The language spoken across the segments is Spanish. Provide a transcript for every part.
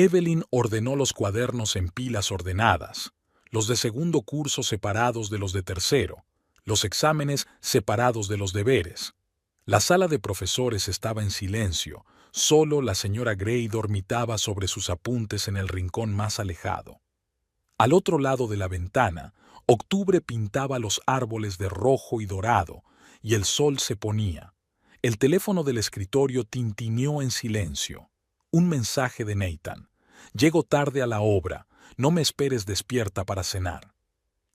Evelyn ordenó los cuadernos en pilas ordenadas, los de segundo curso separados de los de tercero, los exámenes separados de los deberes. La sala de profesores estaba en silencio, solo la señora Gray dormitaba sobre sus apuntes en el rincón más alejado. Al otro lado de la ventana, octubre pintaba los árboles de rojo y dorado, y el sol se ponía. El teléfono del escritorio tintineó en silencio. Un mensaje de Nathan. Llego tarde a la obra, no me esperes despierta para cenar.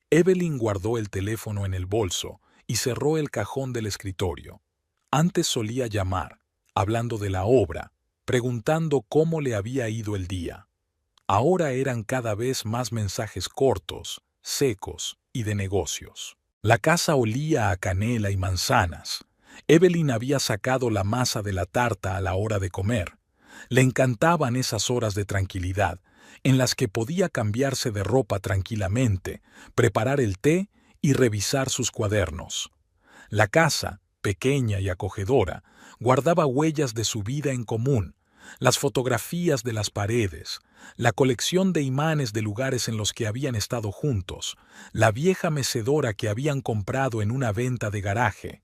Evelyn guardó el teléfono en el bolso y cerró el cajón del escritorio. Antes solía llamar, hablando de la obra, preguntando cómo le había ido el día. Ahora eran cada vez más mensajes cortos, secos y de negocios. La casa olía a canela y manzanas. Evelyn había sacado la masa de la tarta a la hora de comer. Le encantaban esas horas de tranquilidad, en las que podía cambiarse de ropa tranquilamente, preparar el té y revisar sus cuadernos. La casa, pequeña y acogedora, guardaba huellas de su vida en común, las fotografías de las paredes, la colección de imanes de lugares en los que habían estado juntos, la vieja mecedora que habían comprado en una venta de garaje.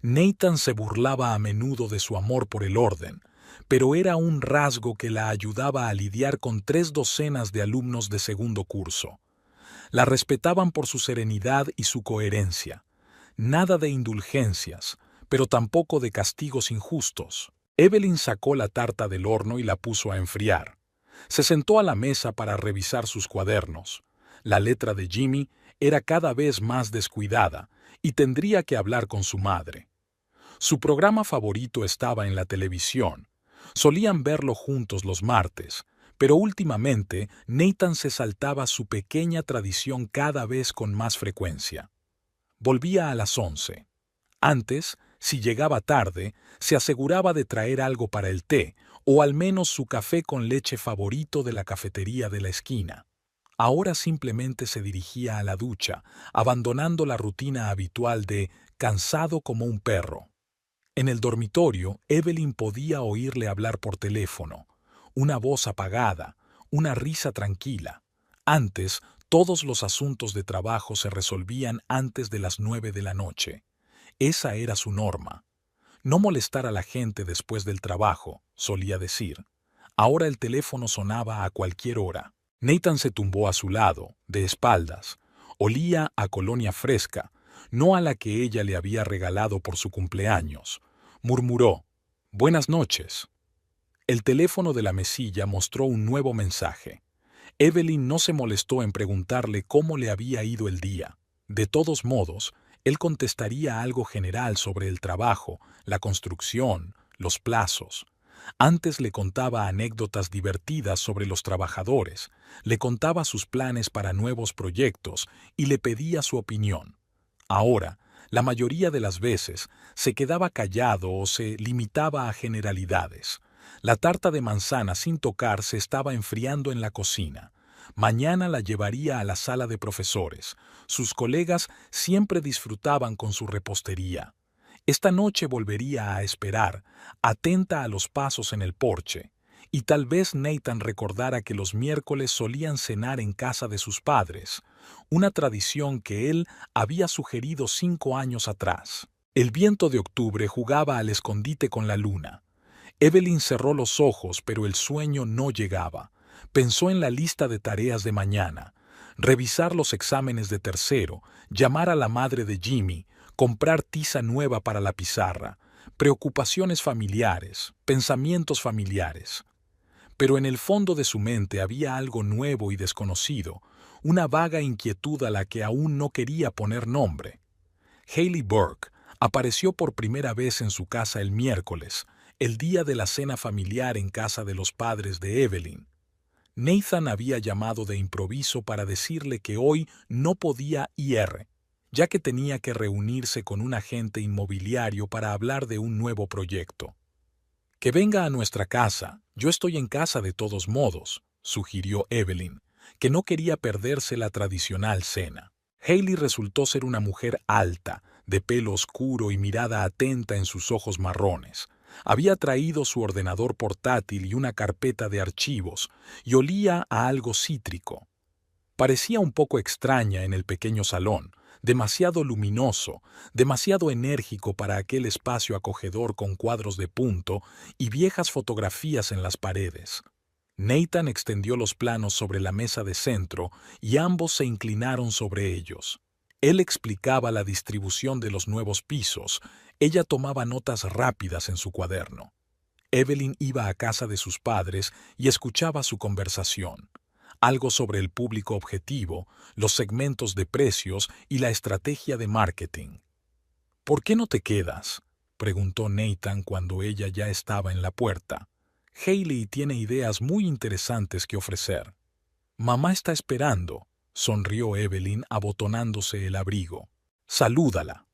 Nathan se burlaba a menudo de su amor por el orden, pero era un rasgo que la ayudaba a lidiar con 3 docenas de alumnos de segundo curso. La respetaban por su serenidad y su coherencia. Nada de indulgencias, pero tampoco de castigos injustos. Evelyn sacó la tarta del horno y la puso a enfriar. Se sentó a la mesa para revisar sus cuadernos. La letra de Jimmy era cada vez más descuidada y tendría que hablar con su madre. Su programa favorito estaba en la televisión. Solían verlo juntos los martes, pero últimamente Nathan se saltaba su pequeña tradición cada vez con más frecuencia. Volvía a las 11. Antes, si llegaba tarde, se aseguraba de traer algo para el té, o al menos su café con leche favorito de la cafetería de la esquina. Ahora simplemente se dirigía a la ducha, abandonando la rutina habitual de cansado como un perro. En el dormitorio, Evelyn podía oírle hablar por teléfono, una voz apagada, una risa tranquila. Antes, todos los asuntos de trabajo se resolvían antes de las 9 de la noche. Esa era su norma. No molestar a la gente después del trabajo, solía decir. Ahora el teléfono sonaba a cualquier hora. Nathan se tumbó a su lado, de espaldas. Olía a colonia fresca, no a la que ella le había regalado por su cumpleaños. Murmuró, «Buenas noches». El teléfono de la mesilla mostró un nuevo mensaje. Evelyn no se molestó en preguntarle cómo le había ido el día. De todos modos, él contestaría algo general sobre el trabajo, la construcción, los plazos. Antes le contaba anécdotas divertidas sobre los trabajadores, le contaba sus planes para nuevos proyectos y le pedía su opinión. Ahora, la mayoría de las veces, se quedaba callado o se limitaba a generalidades. La tarta de manzana sin tocar se estaba enfriando en la cocina. Mañana la llevaría a la sala de profesores. Sus colegas siempre disfrutaban con su repostería. Esta noche volvería a esperar, atenta a los pasos en el porche, y tal vez Nathan recordara que los miércoles solían cenar en casa de sus padres, una tradición que él había sugerido 5 años atrás. El viento de octubre jugaba al escondite con la luna. Evelyn cerró los ojos, pero el sueño no llegaba. Pensó en la lista de tareas de mañana, revisar los exámenes de tercero, llamar a la madre de Jimmy, comprar tiza nueva para la pizarra, preocupaciones familiares, pensamientos familiares. Pero en el fondo de su mente había algo nuevo y desconocido, una vaga inquietud a la que aún no quería poner nombre. Hailey Burke apareció por primera vez en su casa el miércoles, el día de la cena familiar en casa de los padres de Evelyn. Nathan había llamado de improviso para decirle que hoy no podía ir, ya que tenía que reunirse con un agente inmobiliario para hablar de un nuevo proyecto. «Que venga a nuestra casa, yo estoy en casa de todos modos», sugirió Evelyn, que no quería perderse la tradicional cena. Hailey resultó ser una mujer alta, de pelo oscuro y mirada atenta en sus ojos marrones. Había traído su ordenador portátil y una carpeta de archivos, y olía a algo cítrico. Parecía un poco extraña en el pequeño salón, demasiado luminoso, demasiado enérgico para aquel espacio acogedor con cuadros de punto y viejas fotografías en las paredes. Nathan extendió los planos sobre la mesa de centro y ambos se inclinaron sobre ellos. Él explicaba la distribución de los nuevos pisos, ella tomaba notas rápidas en su cuaderno. Evelyn iba a casa de sus padres y escuchaba su conversación. Algo sobre el público objetivo, los segmentos de precios y la estrategia de marketing. ¿Por qué no te quedas?, preguntó Nathan cuando ella ya estaba en la puerta. Hailey tiene ideas muy interesantes que ofrecer. Mamá está esperando, sonrió Evelyn abotonándose el abrigo. Salúdala.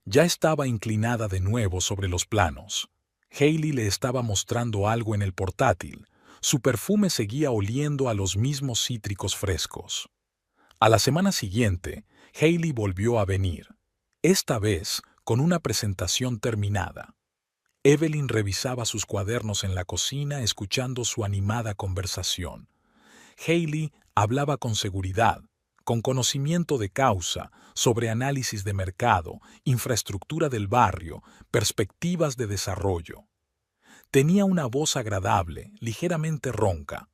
Ya estaba inclinada de nuevo sobre los planos. Hailey le estaba mostrando algo en el portátil. Su perfume seguía oliendo a los mismos cítricos frescos. A la semana siguiente, Hailey volvió a venir, esta vez con una presentación terminada. Evelyn revisaba sus cuadernos en la cocina escuchando su animada conversación. Hailey hablaba con seguridad, con conocimiento de causa, sobre análisis de mercado, infraestructura del barrio, perspectivas de desarrollo. Tenía una voz agradable, ligeramente ronca.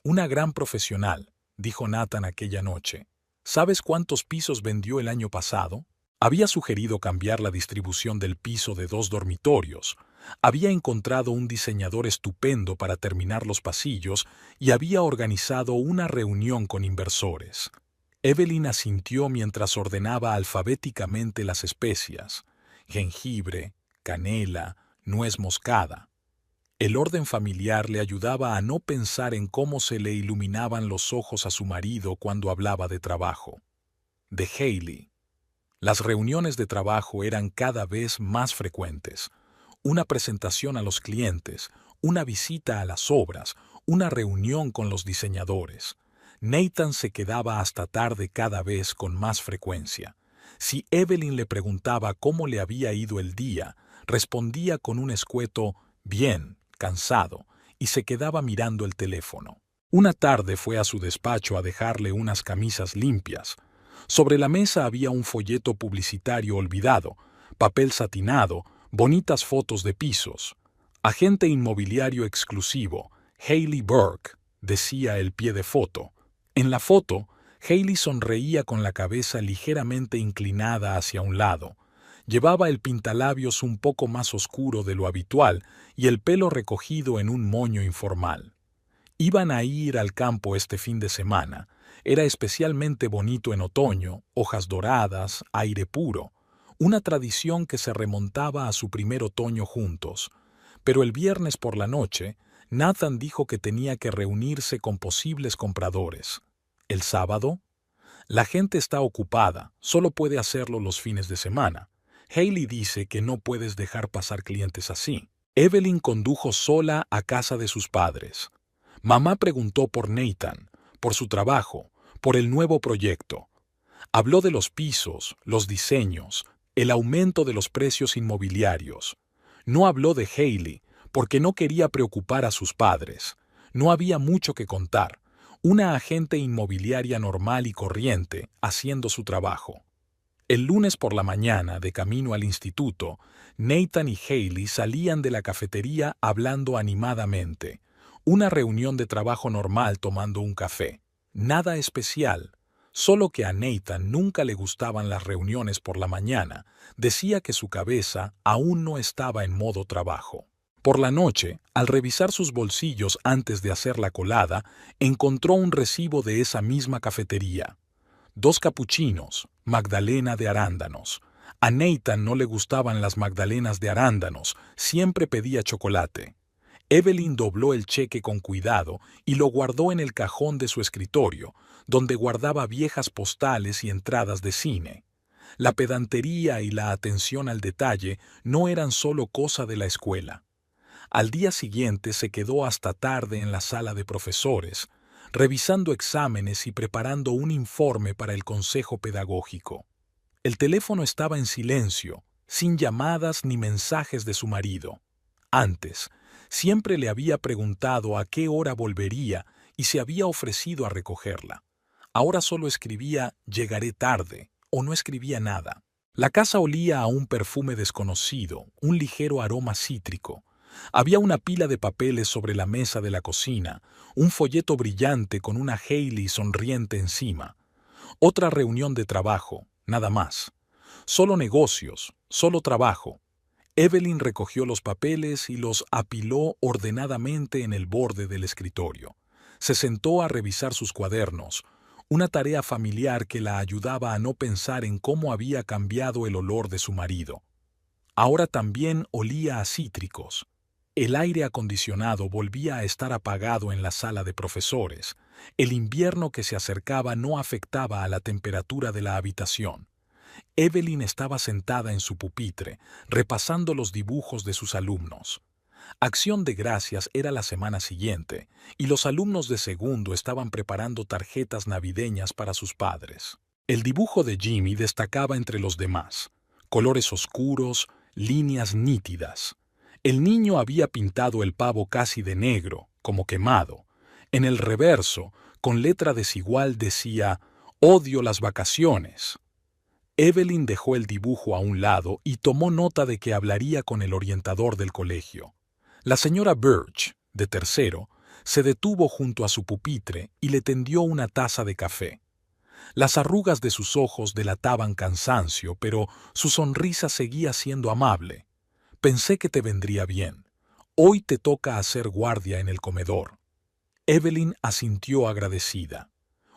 Una gran profesional, dijo Nathan aquella noche. ¿Sabes cuántos pisos vendió el año pasado? Había sugerido cambiar la distribución del piso de 2 dormitorios. Había encontrado un diseñador estupendo para terminar los pasillos y había organizado una reunión con inversores. Evelyn asintió mientras ordenaba alfabéticamente las especias: jengibre, canela, nuez moscada. El orden familiar le ayudaba a no pensar en cómo se le iluminaban los ojos a su marido cuando hablaba de trabajo. De Hailey. Las reuniones de trabajo eran cada vez más frecuentes. Una presentación a los clientes, una visita a las obras, una reunión con los diseñadores. Nathan se quedaba hasta tarde cada vez con más frecuencia. Si Evelyn le preguntaba cómo le había ido el día, respondía con un escueto «bien», cansado, y se quedaba mirando el teléfono. Una tarde fue a su despacho a dejarle unas camisas limpias. Sobre la mesa había un folleto publicitario olvidado, papel satinado, bonitas fotos de pisos. Agente inmobiliario exclusivo, Hailey Burke, decía el pie de foto. En la foto, Hailey sonreía con la cabeza ligeramente inclinada hacia un lado. Llevaba el pintalabios un poco más oscuro de lo habitual y el pelo recogido en un moño informal. Iban a ir al campo este fin de semana. Era especialmente bonito en otoño, hojas doradas, aire puro, una tradición que se remontaba a su primer otoño juntos. Pero el viernes por la noche, Nathan dijo que tenía que reunirse con posibles compradores. ¿El sábado? La gente está ocupada, solo puede hacerlo los fines de semana. Hailey dice que no puedes dejar pasar clientes así. Evelyn condujo sola a casa de sus padres. Mamá preguntó por Nathan, por su trabajo, por el nuevo proyecto. Habló de los pisos, los diseños, el aumento de los precios inmobiliarios. No habló de Hailey, porque no quería preocupar a sus padres. No había mucho que contar. Una agente inmobiliaria normal y corriente, haciendo su trabajo. El lunes por la mañana, de camino al instituto, Nathan y Hailey salían de la cafetería hablando animadamente. Una reunión de trabajo normal tomando un café. Nada especial, solo que a Nathan nunca le gustaban las reuniones por la mañana. Decía que su cabeza aún no estaba en modo trabajo. Por la noche, al revisar sus bolsillos antes de hacer la colada, encontró un recibo de esa misma cafetería. 2 capuchinos, magdalena de arándanos. A Nathan no le gustaban las magdalenas de arándanos, siempre pedía chocolate. Evelyn dobló el cheque con cuidado y lo guardó en el cajón de su escritorio, donde guardaba viejas postales y entradas de cine. La pedantería y la atención al detalle no eran solo cosa de la escuela. Al día siguiente se quedó hasta tarde en la sala de profesores, revisando exámenes y preparando un informe para el consejo pedagógico. El teléfono estaba en silencio, sin llamadas ni mensajes de su marido. Antes, siempre le había preguntado a qué hora volvería y se había ofrecido a recogerla. Ahora solo escribía «llegaré tarde» o no escribía nada. La casa olía a un perfume desconocido, un ligero aroma cítrico. Había una pila de papeles sobre la mesa de la cocina, un folleto brillante con una Hailey sonriente encima. Otra reunión de trabajo, nada más. Solo negocios, solo trabajo. Evelyn recogió los papeles y los apiló ordenadamente en el borde del escritorio. Se sentó a revisar sus cuadernos, una tarea familiar que la ayudaba a no pensar en cómo había cambiado el olor de su marido. Ahora también olía a cítricos. El aire acondicionado volvía a estar apagado en la sala de profesores. El invierno que se acercaba no afectaba a la temperatura de la habitación. Evelyn estaba sentada en su pupitre, repasando los dibujos de sus alumnos. Acción de Gracias era la semana siguiente, y los alumnos de segundo estaban preparando tarjetas navideñas para sus padres. El dibujo de Jimmy destacaba entre los demás. Colores oscuros, líneas nítidas. El niño había pintado el pavo casi de negro, como quemado. En el reverso, con letra desigual decía «Odio las vacaciones». Evelyn dejó el dibujo a un lado y tomó nota de que hablaría con el orientador del colegio. La señora Birch, de tercero, se detuvo junto a su pupitre y le tendió una taza de café. Las arrugas de sus ojos delataban cansancio, pero su sonrisa seguía siendo amable. «Pensé que te vendría bien. Hoy te toca hacer guardia en el comedor». Evelyn asintió agradecida.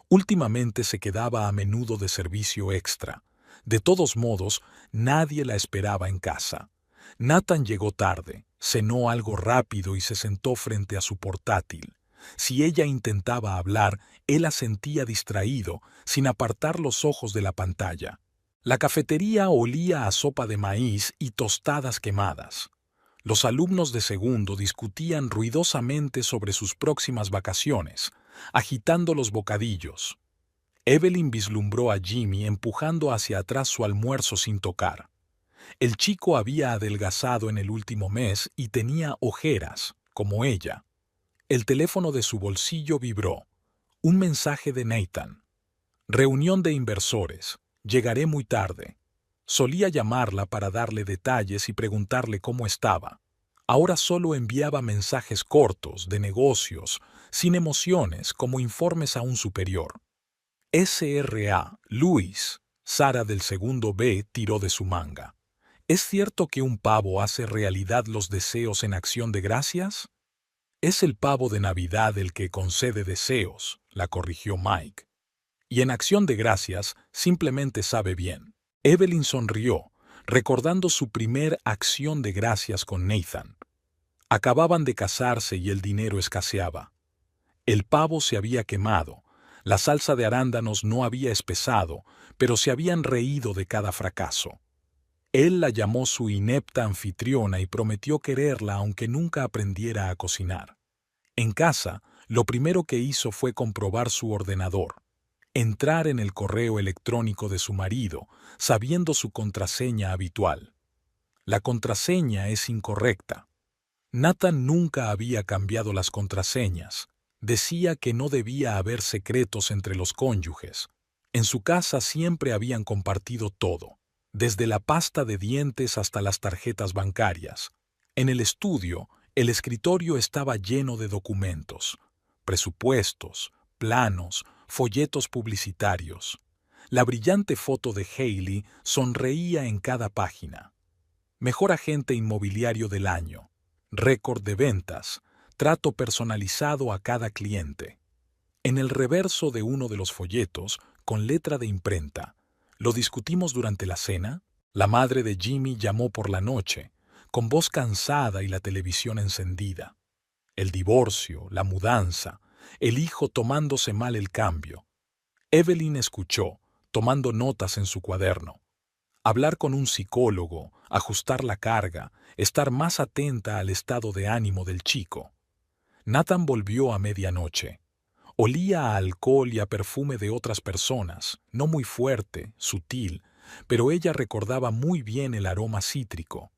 Últimamente se quedaba a menudo de servicio extra. De todos modos, nadie la esperaba en casa. Nathan llegó tarde, cenó algo rápido y se sentó frente a su portátil. Si ella intentaba hablar, él asentía distraído, sin apartar los ojos de la pantalla. La cafetería olía a sopa de maíz y tostadas quemadas. Los alumnos de segundo discutían ruidosamente sobre sus próximas vacaciones, agitando los bocadillos. Evelyn vislumbró a Jimmy empujando hacia atrás su almuerzo sin tocar. El chico había adelgazado en el último mes y tenía ojeras, como ella. El teléfono de su bolsillo vibró. Un mensaje de Nathan. «Reunión de inversores. Llegaré muy tarde». Solía llamarla para darle detalles y preguntarle cómo estaba. Ahora solo enviaba mensajes cortos, de negocios, sin emociones, como informes a un superior. SRA, Luis, Sara del segundo B tiró de su manga. ¿Es cierto que un pavo hace realidad los deseos en Acción de Gracias? Es el pavo de Navidad el que concede deseos, la corrigió Mike. Y en Acción de Gracias simplemente sabe bien. Evelyn sonrió, recordando su primer Acción de Gracias con Nathan. Acababan de casarse y el dinero escaseaba. El pavo se había quemado. La salsa de arándanos no había espesado, pero se habían reído de cada fracaso. Él la llamó su inepta anfitriona y prometió quererla aunque nunca aprendiera a cocinar. En casa, lo primero que hizo fue comprobar su ordenador, entrar en el correo electrónico de su marido, sabiendo su contraseña habitual. La contraseña es incorrecta. Nathan nunca había cambiado las contraseñas. Decía que no debía haber secretos entre los cónyuges. En su casa siempre habían compartido todo, desde la pasta de dientes hasta las tarjetas bancarias. En el estudio, el escritorio estaba lleno de documentos, presupuestos, planos, folletos publicitarios. La brillante foto de Hailey sonreía en cada página. Mejor agente inmobiliario del año, récord de ventas, trato personalizado a cada cliente. En el reverso de uno de los folletos, con letra de imprenta, ¿lo discutimos durante la cena? La madre de Jimmy llamó por la noche, con voz cansada y la televisión encendida. El divorcio, la mudanza, el hijo tomándose mal el cambio. Evelyn escuchó, tomando notas en su cuaderno. Hablar con un psicólogo, ajustar la carga, estar más atenta al estado de ánimo del chico. Nathan volvió a medianoche. Olía a alcohol y a perfume de otras personas, no muy fuerte, sutil, pero ella recordaba muy bien el aroma cítrico.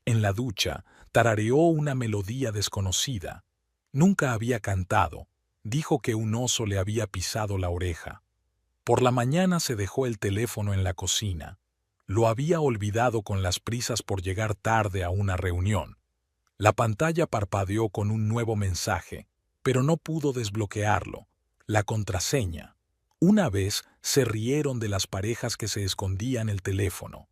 En la ducha, Tarareó una melodía desconocida. Nunca había cantado. Dijo que un oso le había pisado la oreja. Por la mañana se dejó el teléfono en la cocina. Lo había olvidado con las prisas por llegar tarde a una reunión. La pantalla parpadeó con un nuevo mensaje, pero no pudo desbloquearlo. La contraseña. Una vez se rieron de las parejas que se escondían el teléfono.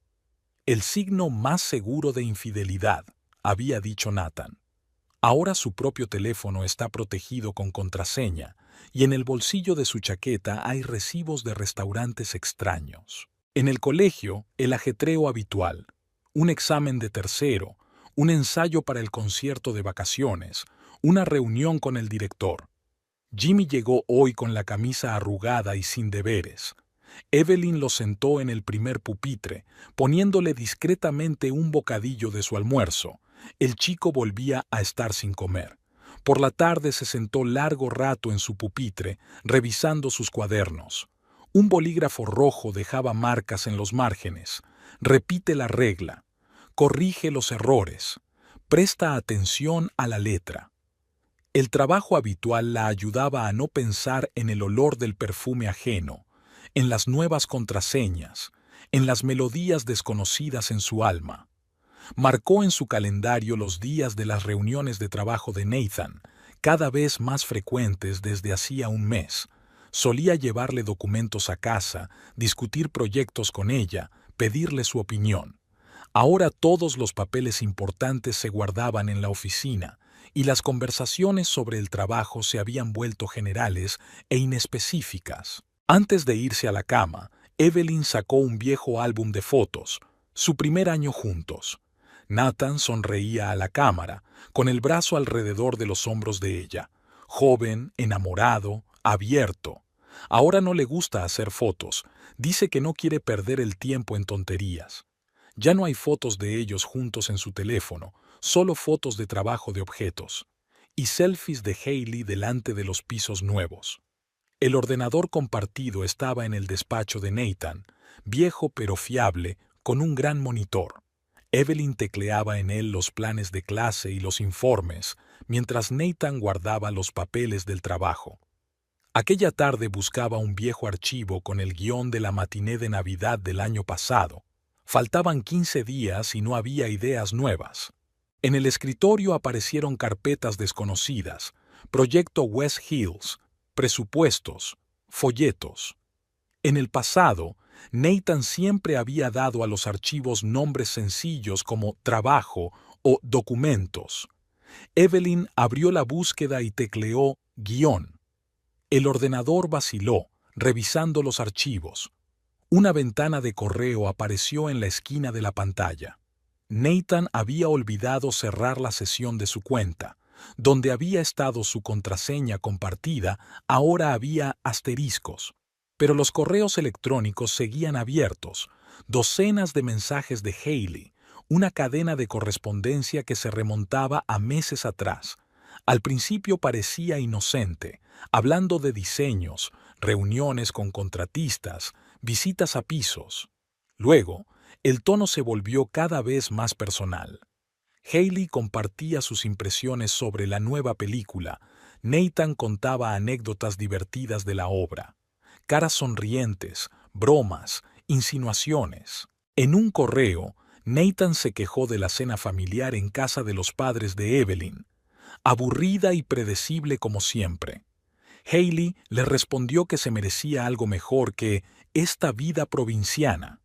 El signo más seguro de infidelidad, había dicho Nathan. Ahora su propio teléfono está protegido con contraseña y en el bolsillo de su chaqueta hay recibos de restaurantes extraños. En el colegio, el ajetreo habitual, un examen de tercero, un ensayo para el concierto de vacaciones, una reunión con el director. Jimmy llegó hoy con la camisa arrugada y sin deberes. Evelyn lo sentó en el primer pupitre, poniéndole discretamente un bocadillo de su almuerzo. El chico volvía a estar sin comer. Por la tarde se sentó largo rato en su pupitre, revisando sus cuadernos. Un bolígrafo rojo dejaba marcas en los márgenes. Repite la regla. Corrige los errores. Presta atención a la letra. El trabajo habitual la ayudaba a no pensar en el olor del perfume ajeno, en las nuevas contraseñas, en las melodías desconocidas en su alma. Marcó en su calendario los días de las reuniones de trabajo de Nathan, cada vez más frecuentes desde hacía un mes. Solía llevarle documentos a casa, discutir proyectos con ella, pedirle su opinión. Ahora todos los papeles importantes se guardaban en la oficina, y las conversaciones sobre el trabajo se habían vuelto generales e inespecíficas. Antes de irse a la cama, Evelyn sacó un viejo álbum de fotos, su primer año juntos. Nathan sonreía a la cámara, con el brazo alrededor de los hombros de ella, joven, enamorado, abierto. Ahora no le gusta hacer fotos, dice que no quiere perder el tiempo en tonterías. Ya no hay fotos de ellos juntos en su teléfono, solo fotos de trabajo de objetos, y selfies de Hailey delante de los pisos nuevos. El ordenador compartido estaba en el despacho de Nathan, viejo pero fiable, con un gran monitor. Evelyn tecleaba en él los planes de clase y los informes, mientras Nathan guardaba los papeles del trabajo. Aquella tarde buscaba un viejo archivo con el guión de la matiné de Navidad del año pasado. Faltaban 15 días y no había ideas nuevas. En el escritorio aparecieron carpetas desconocidas, Proyecto West Hills, presupuestos, folletos. En el pasado, Nathan siempre había dado a los archivos nombres sencillos como trabajo o documentos. Evelyn abrió la búsqueda y tecleó guión. El ordenador vaciló, revisando los archivos. Una ventana de correo apareció en la esquina de la pantalla. Nathan había olvidado cerrar la sesión de su cuenta. Donde había estado su contraseña compartida, ahora había asteriscos. Pero los correos electrónicos seguían abiertos, docenas de mensajes de Hailey, una cadena de correspondencia que se remontaba a meses atrás. Al principio parecía inocente, hablando de diseños, reuniones con contratistas, visitas a pisos. Luego, el tono se volvió cada vez más personal. Hailey compartía sus impresiones sobre la nueva película. Nathan contaba anécdotas divertidas de la obra. Caras sonrientes, bromas, insinuaciones. En un correo, Nathan se quejó de la cena familiar en casa de los padres de Evelyn. Aburrida y predecible como siempre. Hailey le respondió que se merecía algo mejor que esta vida provinciana.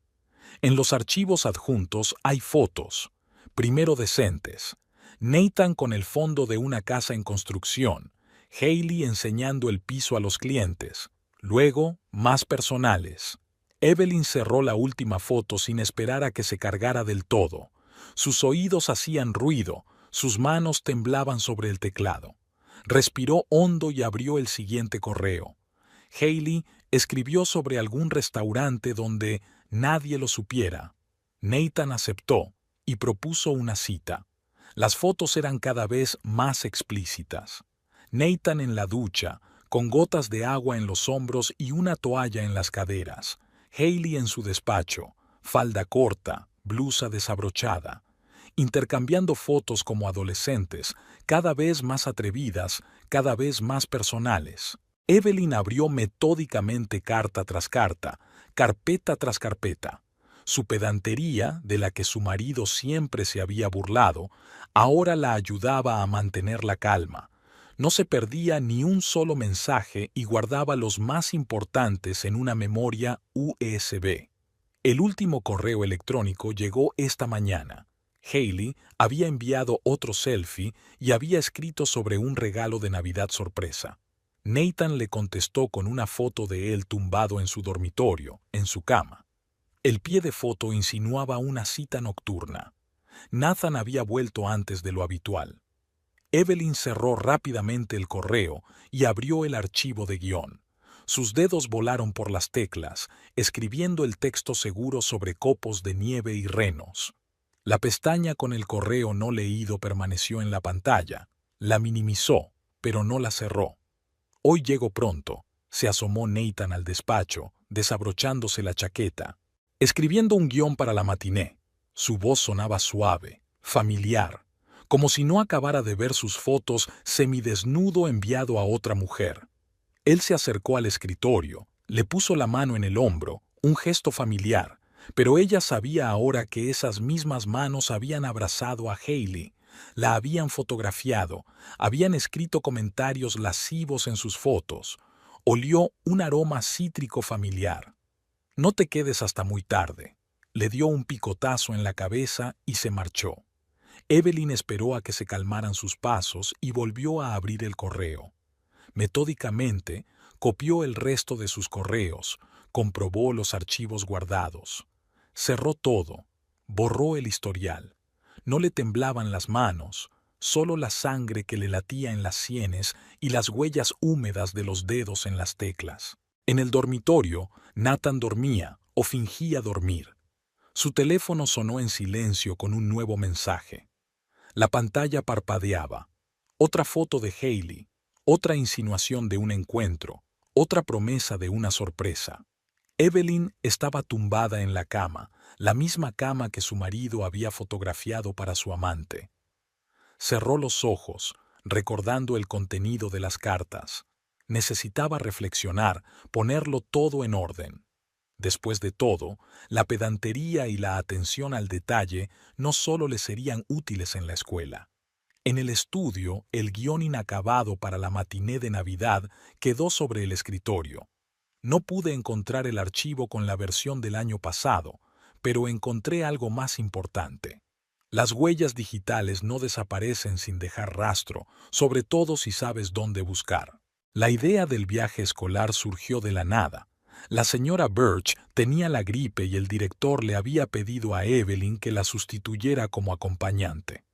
En los archivos adjuntos hay fotos, primero decentes. Nathan con el fondo de una casa en construcción, Hailey enseñando el piso a los clientes. Luego, más personales. Evelyn cerró la última foto sin esperar a que se cargara del todo. Sus oídos hacían ruido, sus manos temblaban sobre el teclado. Respiró hondo y abrió el siguiente correo. Hailey escribió sobre algún restaurante donde nadie lo supiera. Nathan aceptó y propuso una cita. Las fotos eran cada vez más explícitas. Nathan en la ducha, con gotas de agua en los hombros y una toalla en las caderas. Hailey en su despacho, falda corta, blusa desabrochada. intercambiando fotos como adolescentes, cada vez más atrevidas, cada vez más personales. Evelyn abrió metódicamente carta tras carta, carpeta tras carpeta. Su pedantería, de la que su marido siempre se había burlado, ahora la ayudaba a mantener la calma. No se perdía ni un solo mensaje y guardaba los más importantes en una memoria USB. El último correo electrónico llegó esta mañana. Hailey había enviado otro selfie y había escrito sobre un regalo de Navidad sorpresa. Nathan le contestó con una foto de él tumbado en su dormitorio, en su cama. El pie de foto insinuaba una cita nocturna. Nathan había vuelto antes de lo habitual. Evelyn cerró rápidamente el correo y abrió el archivo de guión. Sus dedos volaron por las teclas, escribiendo el texto seguro sobre copos de nieve y renos. La pestaña con el correo no leído permaneció en la pantalla. La minimizó, pero no la cerró. Hoy llego pronto, se asomó Nathan al despacho, desabrochándose la chaqueta. Escribiendo un guión para la matiné. Su voz sonaba suave, familiar, como si no acabara de ver sus fotos semidesnudo enviado a otra mujer. Él se acercó al escritorio, le puso la mano en el hombro, un gesto familiar, pero ella sabía ahora que esas mismas manos habían abrazado a Hailey, la habían fotografiado, habían escrito comentarios lascivos en sus fotos. Olió un aroma cítrico familiar. No te quedes hasta muy tarde. Le dio un picotazo en la cabeza y se marchó. Evelyn esperó a que se calmaran sus pasos y volvió a abrir el correo. Metódicamente, copió el resto de sus correos, comprobó los archivos guardados. Cerró todo, borró el historial. No le temblaban las manos, solo la sangre que le latía en las sienes y las huellas húmedas de los dedos en las teclas. En el dormitorio, Nathan dormía o fingía dormir. Su teléfono sonó en silencio con un nuevo mensaje. La pantalla parpadeaba. Otra foto de Hailey, otra insinuación de un encuentro, otra promesa de una sorpresa. Evelyn estaba tumbada en la cama, la misma cama que su marido había fotografiado para su amante. Cerró los ojos, recordando el contenido de las cartas. Necesitaba reflexionar, ponerlo todo en orden. Después de todo, la pedantería y la atención al detalle no solo le serían útiles en la escuela. En el estudio, el guión inacabado para la matiné de Navidad quedó sobre el escritorio. No pude encontrar el archivo con la versión del año pasado, pero encontré algo más importante. Las huellas digitales no desaparecen sin dejar rastro, sobre todo si sabes dónde buscar. La idea del viaje escolar surgió de la nada. La señora Birch tenía la gripe y el director le había pedido a Evelyn que la sustituyera como acompañante.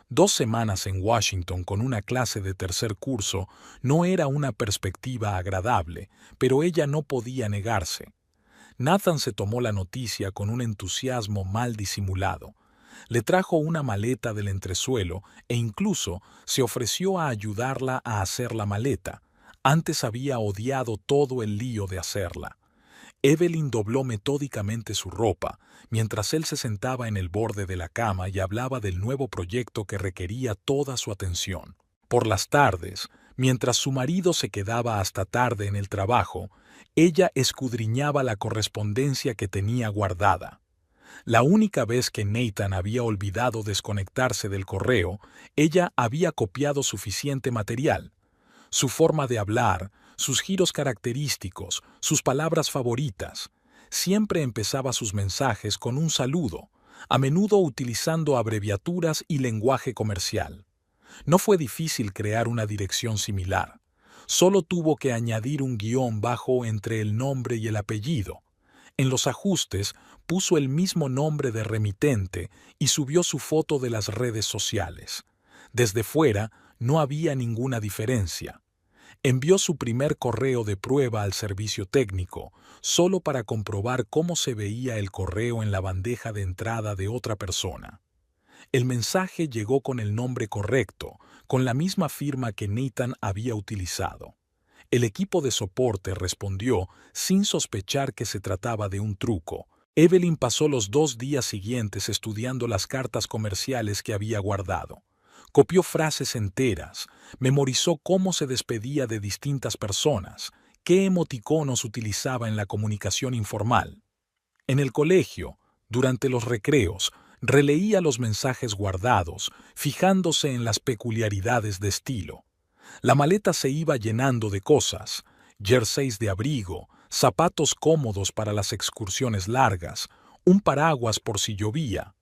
2 semanas en Washington con una clase de tercer curso no era una perspectiva agradable, pero ella no podía negarse. Nathan se tomó la noticia con un entusiasmo mal disimulado. Le trajo una maleta del entresuelo e incluso se ofreció a ayudarla a hacer la maleta. Antes había odiado todo el lío de hacerla. Evelyn dobló metódicamente su ropa, mientras él se sentaba en el borde de la cama y hablaba del nuevo proyecto que requería toda su atención. Por las tardes, mientras su marido se quedaba hasta tarde en el trabajo, ella escudriñaba la correspondencia que tenía guardada. La única vez que Nathan había olvidado desconectarse del correo, ella había copiado suficiente material. Su forma de hablar, sus giros característicos, sus palabras favoritas. Siempre empezaba sus mensajes con un saludo, a menudo utilizando abreviaturas y lenguaje comercial. No fue difícil crear una dirección similar. Solo tuvo que añadir un guión bajo entre el nombre y el apellido. En los ajustes puso el mismo nombre de remitente y subió su foto de las redes sociales. Desde fuera no había ninguna diferencia. Envió su primer correo de prueba al servicio técnico, solo para comprobar cómo se veía el correo en la bandeja de entrada de otra persona. El mensaje llegó con el nombre correcto, con la misma firma que Nathan había utilizado. El equipo de soporte respondió sin sospechar que se trataba de un truco, Evelyn pasó los 2 días siguientes estudiando las cartas comerciales que había guardado. Copió frases enteras, memorizó cómo se despedía de distintas personas, qué emoticonos utilizaba en la comunicación informal. En el colegio, durante los recreos, releía los mensajes guardados, fijándose en las peculiaridades de estilo. La maleta se iba llenando de cosas: jerseys de abrigo, zapatos cómodos para las excursiones largas, un paraguas por si llovía.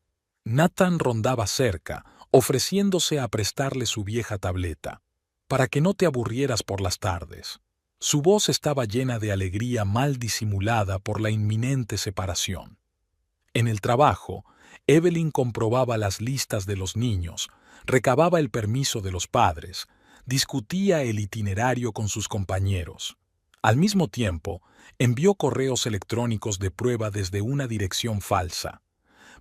Nathan rondaba cerca, ofreciéndose a prestarle su vieja tableta, para que no te aburrieras por las tardes. Su voz estaba llena de alegría mal disimulada por la inminente separación. En el trabajo, Evelyn comprobaba las listas de los niños, recababa el permiso de los padres, discutía el itinerario con sus compañeros. Al mismo tiempo, envió correos electrónicos de prueba desde una dirección falsa,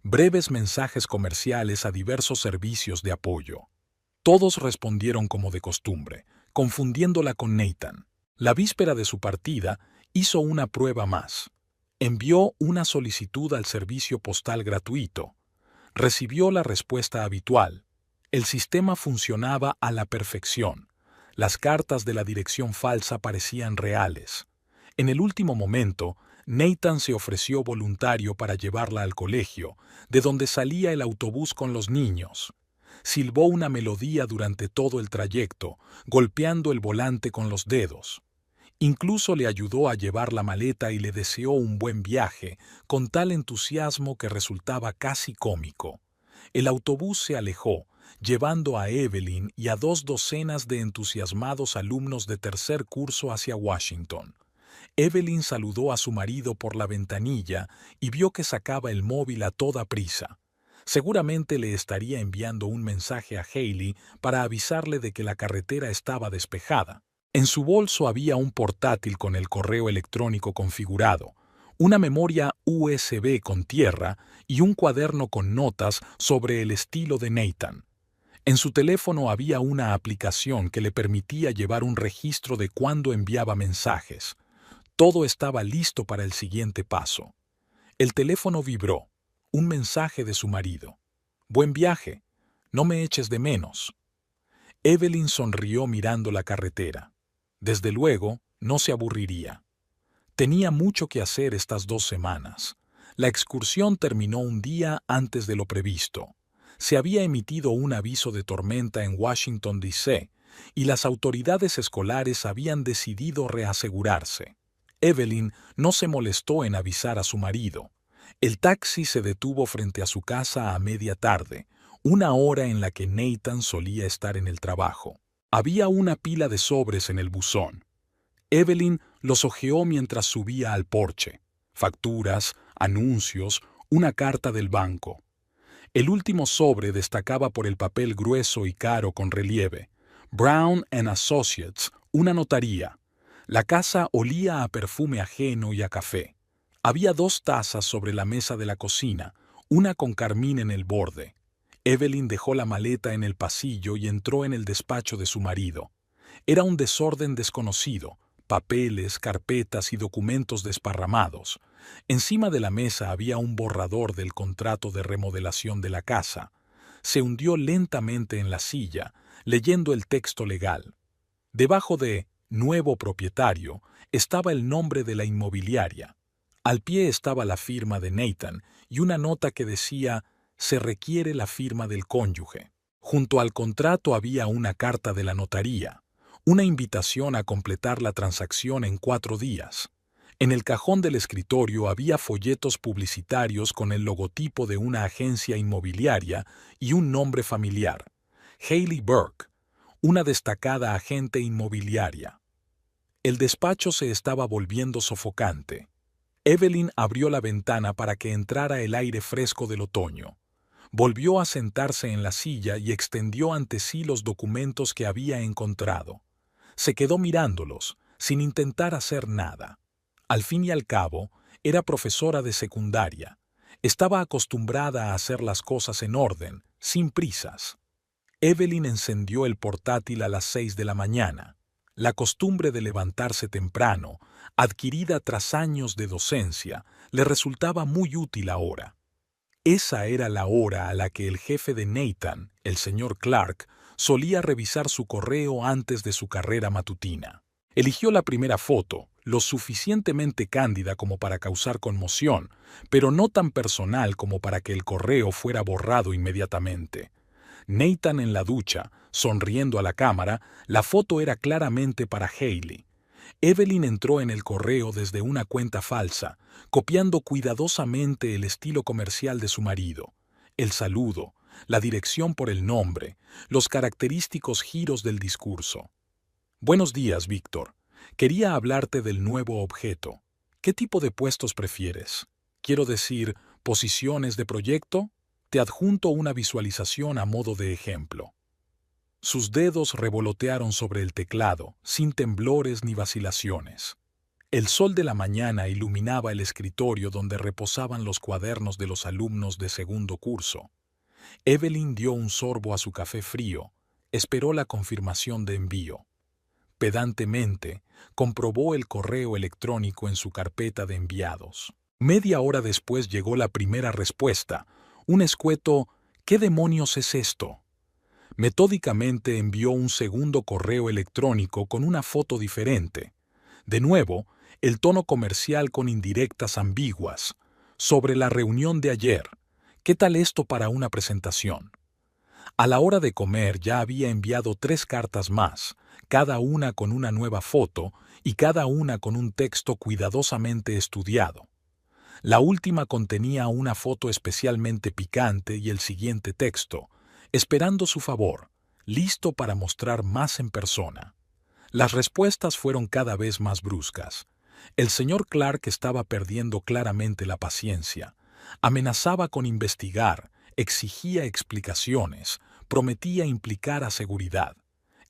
breves mensajes comerciales a diversos servicios de apoyo. Todos respondieron como de costumbre, confundiéndola con Nathan. La víspera de su partida, hizo una prueba más. Envió una solicitud al servicio postal gratuito. Recibió la respuesta habitual. El sistema funcionaba a la perfección. Las cartas de la dirección falsa parecían reales. En el último momento, Nathan se ofreció voluntario para llevarla al colegio, de donde salía el autobús con los niños. Silbó una melodía durante todo el trayecto, golpeando el volante con los dedos. Incluso le ayudó a llevar la maleta y le deseó un buen viaje, con tal entusiasmo que resultaba casi cómico. El autobús se alejó, llevando a Evelyn y a 2 docenas de entusiasmados alumnos de tercer curso hacia Washington. Evelyn saludó a su marido por la ventanilla y vio que sacaba el móvil a toda prisa. Seguramente le estaría enviando un mensaje a Hailey para avisarle de que la carretera estaba despejada. En su bolso había un portátil con el correo electrónico configurado, una memoria USB con tierra y un cuaderno con notas sobre el estilo de Nathan. En su teléfono había una aplicación que le permitía llevar un registro de cuándo enviaba mensajes. Todo estaba listo para el siguiente paso. El teléfono vibró. Un mensaje de su marido. «Buen viaje. No me eches de menos». Evelyn sonrió mirando la carretera. Desde luego, no se aburriría. Tenía mucho que hacer estas 2 semanas. La excursión terminó un día antes de lo previsto. Se había emitido un aviso de tormenta en Washington, D.C., y las autoridades escolares habían decidido reasegurarse. Evelyn no se molestó en avisar a su marido. El taxi se detuvo frente a su casa a media tarde, una hora en la que Nathan solía estar en el trabajo. Había una pila de sobres en el buzón. Evelyn los hojeó mientras subía al porche. Facturas, anuncios, una carta del banco. El último sobre destacaba por el papel grueso y caro con relieve. Brown & Associates, una notaría. La casa olía a perfume ajeno y a café. Había 2 tazas sobre la mesa de la cocina, una con carmín en el borde. Evelyn dejó la maleta en el pasillo y entró en el despacho de su marido. Era un desorden desconocido, papeles, carpetas y documentos desparramados. Encima de la mesa había un borrador del contrato de remodelación de la casa. Se hundió lentamente en la silla, leyendo el texto legal. Debajo de «Nuevo propietario» estaba el nombre de la inmobiliaria. Al pie estaba la firma de Nathan y una nota que decía «Se requiere la firma del cónyuge». Junto al contrato había una carta de la notaría, una invitación a completar la transacción en 4 días. En el cajón del escritorio había folletos publicitarios con el logotipo de una agencia inmobiliaria y un nombre familiar: Hailey Burke, una destacada agente inmobiliaria. El despacho se estaba volviendo sofocante. Evelyn abrió la ventana para que entrara el aire fresco del otoño. Volvió a sentarse en la silla y extendió ante sí los documentos que había encontrado. Se quedó mirándolos, sin intentar hacer nada. Al fin y al cabo, era profesora de secundaria. Estaba acostumbrada a hacer las cosas en orden, sin prisas. Evelyn encendió el portátil a las 6 de la mañana. La costumbre de levantarse temprano, adquirida tras años de docencia, le resultaba muy útil ahora. Esa era la hora a la que el jefe de Nathan, el señor Clark, solía revisar su correo antes de su carrera matutina. Eligió la primera foto, lo suficientemente cándida como para causar conmoción, pero no tan personal como para que el correo fuera borrado inmediatamente. Nathan en la ducha, sonriendo a la cámara, la foto era claramente para Hailey. Evelyn entró en el correo desde una cuenta falsa, copiando cuidadosamente el estilo comercial de su marido, el saludo, la dirección por el nombre, los característicos giros del discurso. Buenos días, Víctor. Quería hablarte del nuevo objeto. ¿Qué tipo de puestos prefieres? Quiero decir, ¿posiciones de proyecto? Te adjunto una visualización a modo de ejemplo. Sus dedos revolotearon sobre el teclado, sin temblores ni vacilaciones. El sol de la mañana iluminaba el escritorio donde reposaban los cuadernos de los alumnos de segundo curso. Evelyn dio un sorbo a su café frío, esperó la confirmación de envío. Pedantemente, comprobó el correo electrónico en su carpeta de enviados. Media hora después llegó la primera respuesta, un escueto «¿Qué demonios es esto?». Metódicamente envió un segundo correo electrónico con una foto diferente. De nuevo, el tono comercial con indirectas ambiguas. Sobre la reunión de ayer. ¿Qué tal esto para una presentación? A la hora de comer ya había enviado 3 cartas más, cada una con una nueva foto y cada una con un texto cuidadosamente estudiado. La última contenía una foto especialmente picante y el siguiente texto, esperando su favor, listo para mostrar más en persona. Las respuestas fueron cada vez más bruscas. El señor Clark estaba perdiendo claramente la paciencia. Amenazaba con investigar, exigía explicaciones, prometía implicar a seguridad.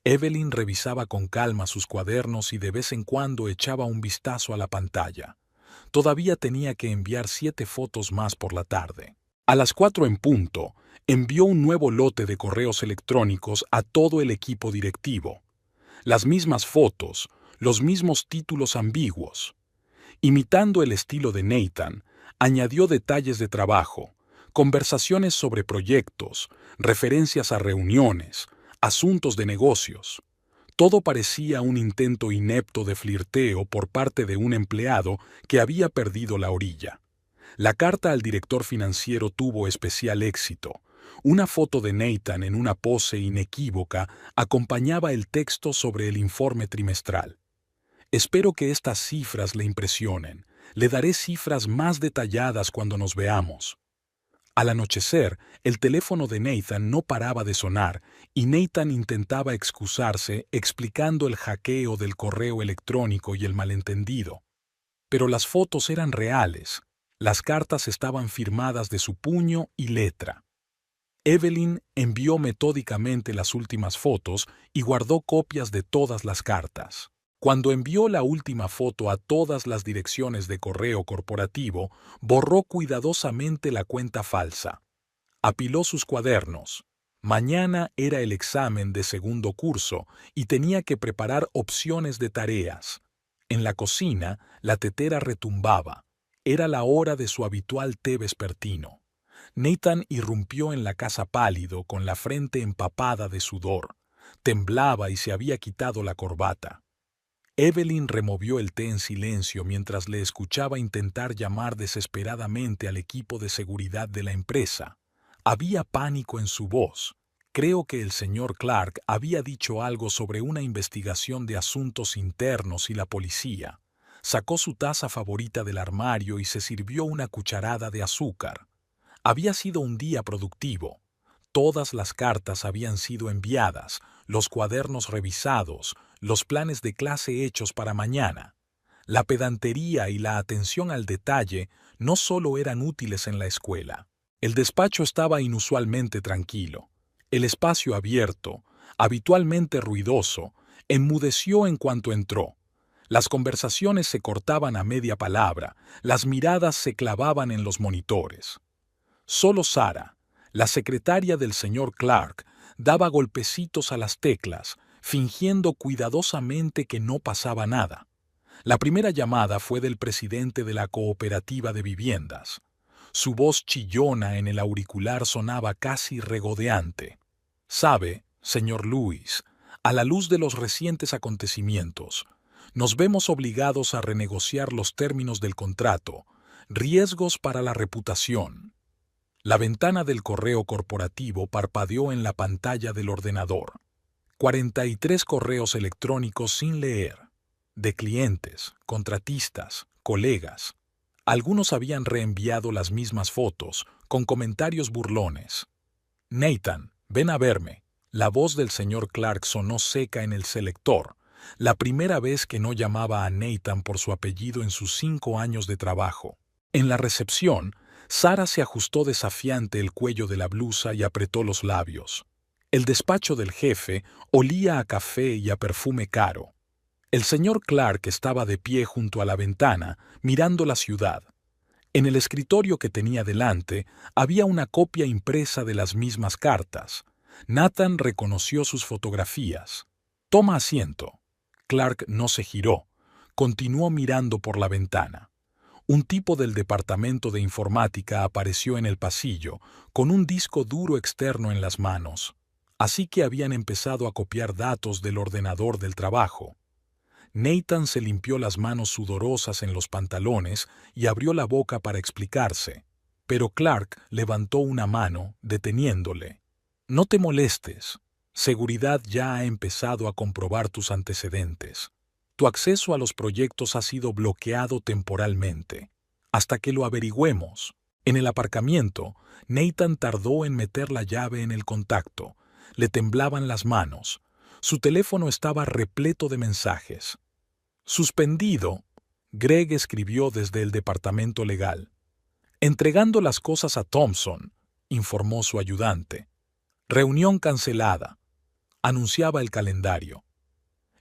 Evelyn revisaba con calma sus cuadernos y de vez en cuando echaba un vistazo a la pantalla. Todavía tenía que enviar 7 fotos más por la tarde. A las 4 en punto, envió un nuevo lote de correos electrónicos a todo el equipo directivo. Las mismas fotos, los mismos títulos ambiguos. Imitando el estilo de Nathan, añadió detalles de trabajo, conversaciones sobre proyectos, referencias a reuniones, asuntos de negocios. Todo parecía un intento inepto de flirteo por parte de un empleado que había perdido la orilla. La carta al director financiero tuvo especial éxito. Una foto de Nathan en una pose inequívoca acompañaba el texto sobre el informe trimestral. Espero que estas cifras le impresionen. Le daré cifras más detalladas cuando nos veamos. Al anochecer, el teléfono de Nathan no paraba de sonar y Nathan intentaba excusarse explicando el hackeo del correo electrónico y el malentendido. Pero las fotos eran reales. Las cartas estaban firmadas de su puño y letra. Evelyn envió metódicamente las últimas fotos y guardó copias de todas las cartas. Cuando envió la última foto a todas las direcciones de correo corporativo, borró cuidadosamente la cuenta falsa. Apiló sus cuadernos. Mañana era el examen de segundo curso y tenía que preparar opciones de tareas. En la cocina, la tetera retumbaba. Era la hora de su habitual té vespertino. Nathan irrumpió en la casa pálido, con la frente empapada de sudor. Temblaba y se había quitado la corbata. Evelyn removió el té en silencio mientras le escuchaba intentar llamar desesperadamente al equipo de seguridad de la empresa. Había pánico en su voz. Creo que el señor Clark había dicho algo sobre una investigación de asuntos internos y la policía. Sacó su taza favorita del armario y se sirvió una cucharada de azúcar. Había sido un día productivo. Todas las cartas habían sido enviadas, los cuadernos revisados, los planes de clase hechos para mañana. La pedantería y la atención al detalle no solo eran útiles en la escuela. El despacho estaba inusualmente tranquilo. El espacio abierto, habitualmente ruidoso, enmudeció en cuanto entró. Las conversaciones se cortaban a media palabra, las miradas se clavaban en los monitores. Solo Sara, la secretaria del señor Clark, daba golpecitos a las teclas, fingiendo cuidadosamente que no pasaba nada. La primera llamada fue del presidente de la cooperativa de viviendas. Su voz chillona en el auricular sonaba casi regodeante. «Sabe, señor Lewis, a la luz de los recientes acontecimientos, nos vemos obligados a renegociar los términos del contrato, riesgos para la reputación». La ventana del correo corporativo parpadeó en la pantalla del ordenador. 43 correos electrónicos sin leer, de clientes, contratistas, colegas. Algunos habían reenviado las mismas fotos, con comentarios burlones. «Nathan, ven a verme». La voz del señor Clark sonó seca en el selector, la primera vez que no llamaba a Nathan por su apellido en sus 5 años de trabajo. En la recepción, Sara se ajustó desafiante el cuello de la blusa y apretó los labios. El despacho del jefe olía a café y a perfume caro. El señor Clark estaba de pie junto a la ventana, mirando la ciudad. En el escritorio que tenía delante había una copia impresa de las mismas cartas. Nathan reconoció sus fotografías. «Toma asiento». Clark no se giró. Continuó mirando por la ventana. Un tipo del departamento de informática apareció en el pasillo, con un disco duro externo en las manos. Así que habían empezado a copiar datos del ordenador del trabajo. Nathan se limpió las manos sudorosas en los pantalones y abrió la boca para explicarse, pero Clark levantó una mano, deteniéndole. «No te molestes. Seguridad ya ha empezado a comprobar tus antecedentes. Tu acceso a los proyectos ha sido bloqueado temporalmente, hasta que lo averigüemos». En el aparcamiento, Nathan tardó en meter la llave en el contacto. Le temblaban las manos. Su teléfono estaba repleto de mensajes. «Suspendido», Greg escribió desde el departamento legal. «Entregando las cosas a Thompson», informó su ayudante. «Reunión cancelada», anunciaba el calendario.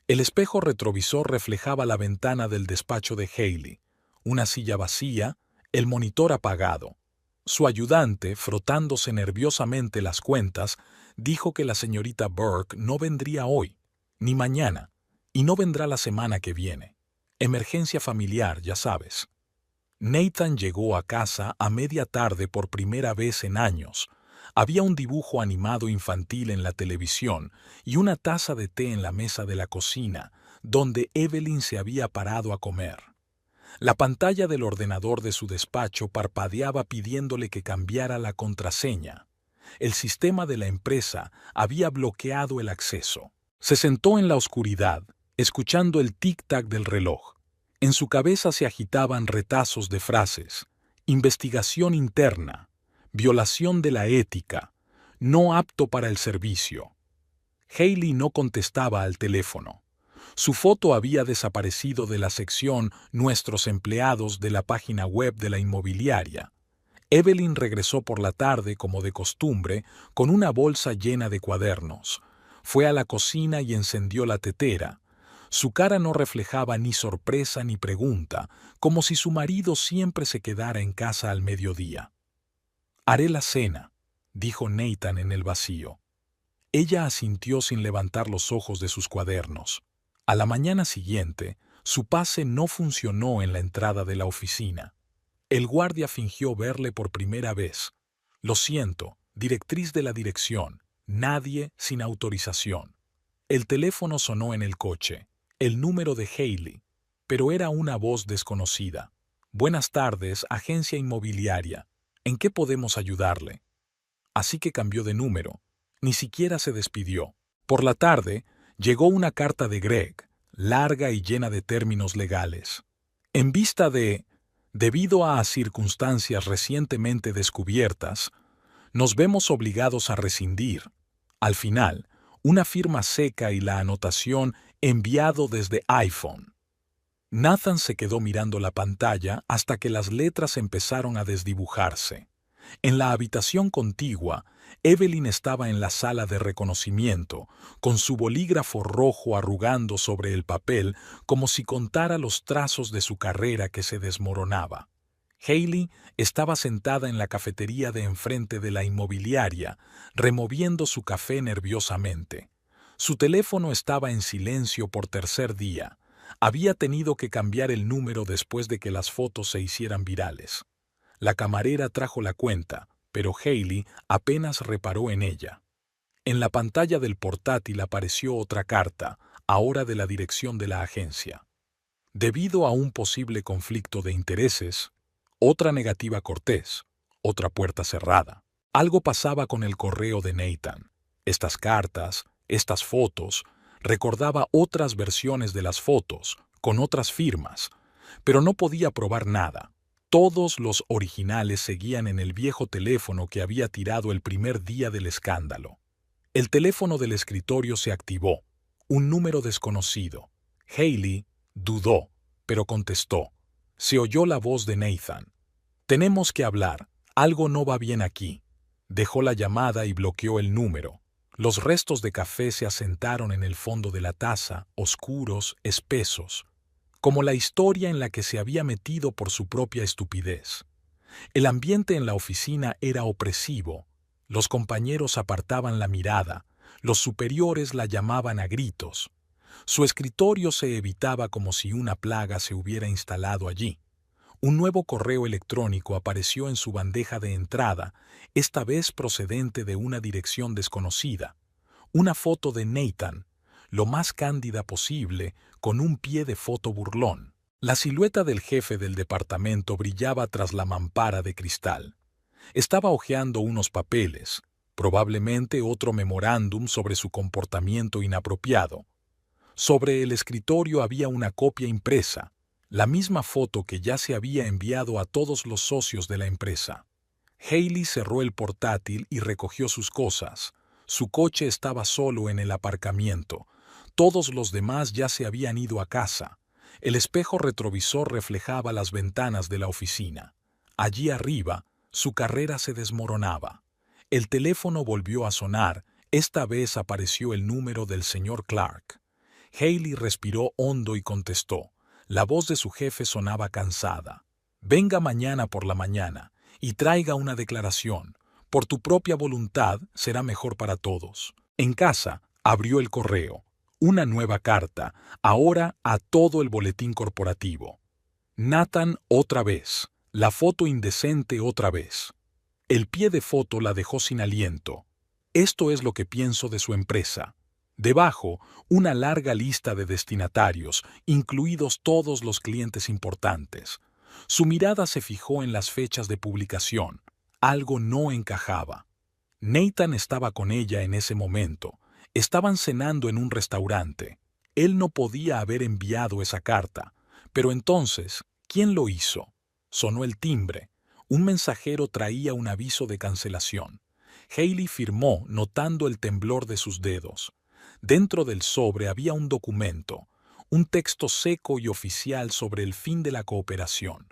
El espejo retrovisor reflejaba la ventana del despacho de Haley, una silla vacía, el monitor apagado. Su ayudante, frotándose nerviosamente las cuentas, dijo que la señorita Burke no vendría hoy, ni mañana, y no vendrá la semana que viene. Emergencia familiar, ya sabes. Nathan llegó a casa a media tarde por primera vez en años. Había un dibujo animado infantil en la televisión y una taza de té en la mesa de la cocina, donde Evelyn se había parado a comer. La pantalla del ordenador de su despacho parpadeaba pidiéndole que cambiara la contraseña. El sistema de la empresa había bloqueado el acceso. Se sentó en la oscuridad, escuchando el tic-tac del reloj. En su cabeza se agitaban retazos de frases: investigación interna, violación de la ética, no apto para el servicio. Haley no contestaba al teléfono. Su foto había desaparecido de la sección Nuestros empleados de la página web de la inmobiliaria. Evelyn regresó por la tarde, como de costumbre, con una bolsa llena de cuadernos. Fue a la cocina y encendió la tetera. Su cara no reflejaba ni sorpresa ni pregunta, como si su marido siempre se quedara en casa al mediodía. «Haré la cena», dijo Nathan en el vacío. Ella asintió sin levantar los ojos de sus cuadernos. A la mañana siguiente, su pase no funcionó en la entrada de la oficina. El guardia fingió verle por primera vez. «Lo siento, directriz de la dirección, nadie sin autorización». El teléfono sonó en el coche, el número de Haley, pero era una voz desconocida. «Buenas tardes, agencia inmobiliaria. ¿En qué podemos ayudarle?». Así que cambió de número. Ni siquiera se despidió. Por la tarde, llegó una carta de Greg, larga y llena de términos legales. En vista de, debido a circunstancias recientemente descubiertas, nos vemos obligados a rescindir. Al final, una firma seca y la anotación enviado desde iPhone. Nathan se quedó mirando la pantalla hasta que las letras empezaron a desdibujarse. En la habitación contigua, Evelyn estaba en la sala de reconocimiento, con su bolígrafo rojo arrugando sobre el papel como si contara los trazos de su carrera que se desmoronaba. Haley estaba sentada en la cafetería de enfrente de la inmobiliaria, removiendo su café nerviosamente. Su teléfono estaba en silencio por tercer día. Había tenido que cambiar el número después de que las fotos se hicieran virales. La camarera trajo la cuenta, pero Hailey apenas reparó en ella. En la pantalla del portátil apareció otra carta, ahora de la dirección de la agencia. Debido a un posible conflicto de intereses, otra negativa cortés, otra puerta cerrada. Algo pasaba con el correo de Nathan. Estas cartas, estas fotos, recordaba otras versiones de las fotos, con otras firmas, pero no podía probar nada. Todos los originales seguían en el viejo teléfono que había tirado el primer día del escándalo. El teléfono del escritorio se activó. Un número desconocido. Hailey dudó, pero contestó. Se oyó la voz de Nathan. «Tenemos que hablar. Algo no va bien aquí». Dejó la llamada y bloqueó el número. Los restos de café se asentaron en el fondo de la taza, oscuros, espesos, como la historia en la que se había metido por su propia estupidez. El ambiente en la oficina era opresivo. Los compañeros apartaban la mirada, los superiores la llamaban a gritos. Su escritorio se evitaba como si una plaga se hubiera instalado allí. Un nuevo correo electrónico apareció en su bandeja de entrada, esta vez procedente de una dirección desconocida. Una foto de Nathan, lo más cándida posible, con un pie de foto burlón. La silueta del jefe del departamento brillaba tras la mampara de cristal. Estaba hojeando unos papeles, probablemente otro memorándum sobre su comportamiento inapropiado. Sobre el escritorio había una copia impresa, la misma foto que ya se había enviado a todos los socios de la empresa. Hailey cerró el portátil y recogió sus cosas. Su coche estaba solo en el aparcamiento. Todos los demás ya se habían ido a casa. El espejo retrovisor reflejaba las ventanas de la oficina. Allí arriba, su carrera se desmoronaba. El teléfono volvió a sonar. Esta vez apareció el número del señor Clark. Hailey respiró hondo y contestó. La voz de su jefe sonaba cansada. «Venga mañana por la mañana y traiga una declaración. Por tu propia voluntad será mejor para todos». En casa, abrió el correo. Una nueva carta, ahora a todo el boletín corporativo. Nathan otra vez. La foto indecente otra vez. El pie de foto la dejó sin aliento. «Esto es lo que pienso de su empresa». Debajo, una larga lista de destinatarios, incluidos todos los clientes importantes. Su mirada se fijó en las fechas de publicación. Algo no encajaba. Nathan estaba con ella en ese momento. Estaban cenando en un restaurante. Él no podía haber enviado esa carta. Pero entonces, ¿quién lo hizo? Sonó el timbre. Un mensajero traía un aviso de cancelación. Hailey firmó, notando el temblor de sus dedos. Dentro del sobre había un documento, un texto seco y oficial sobre el fin de la cooperación.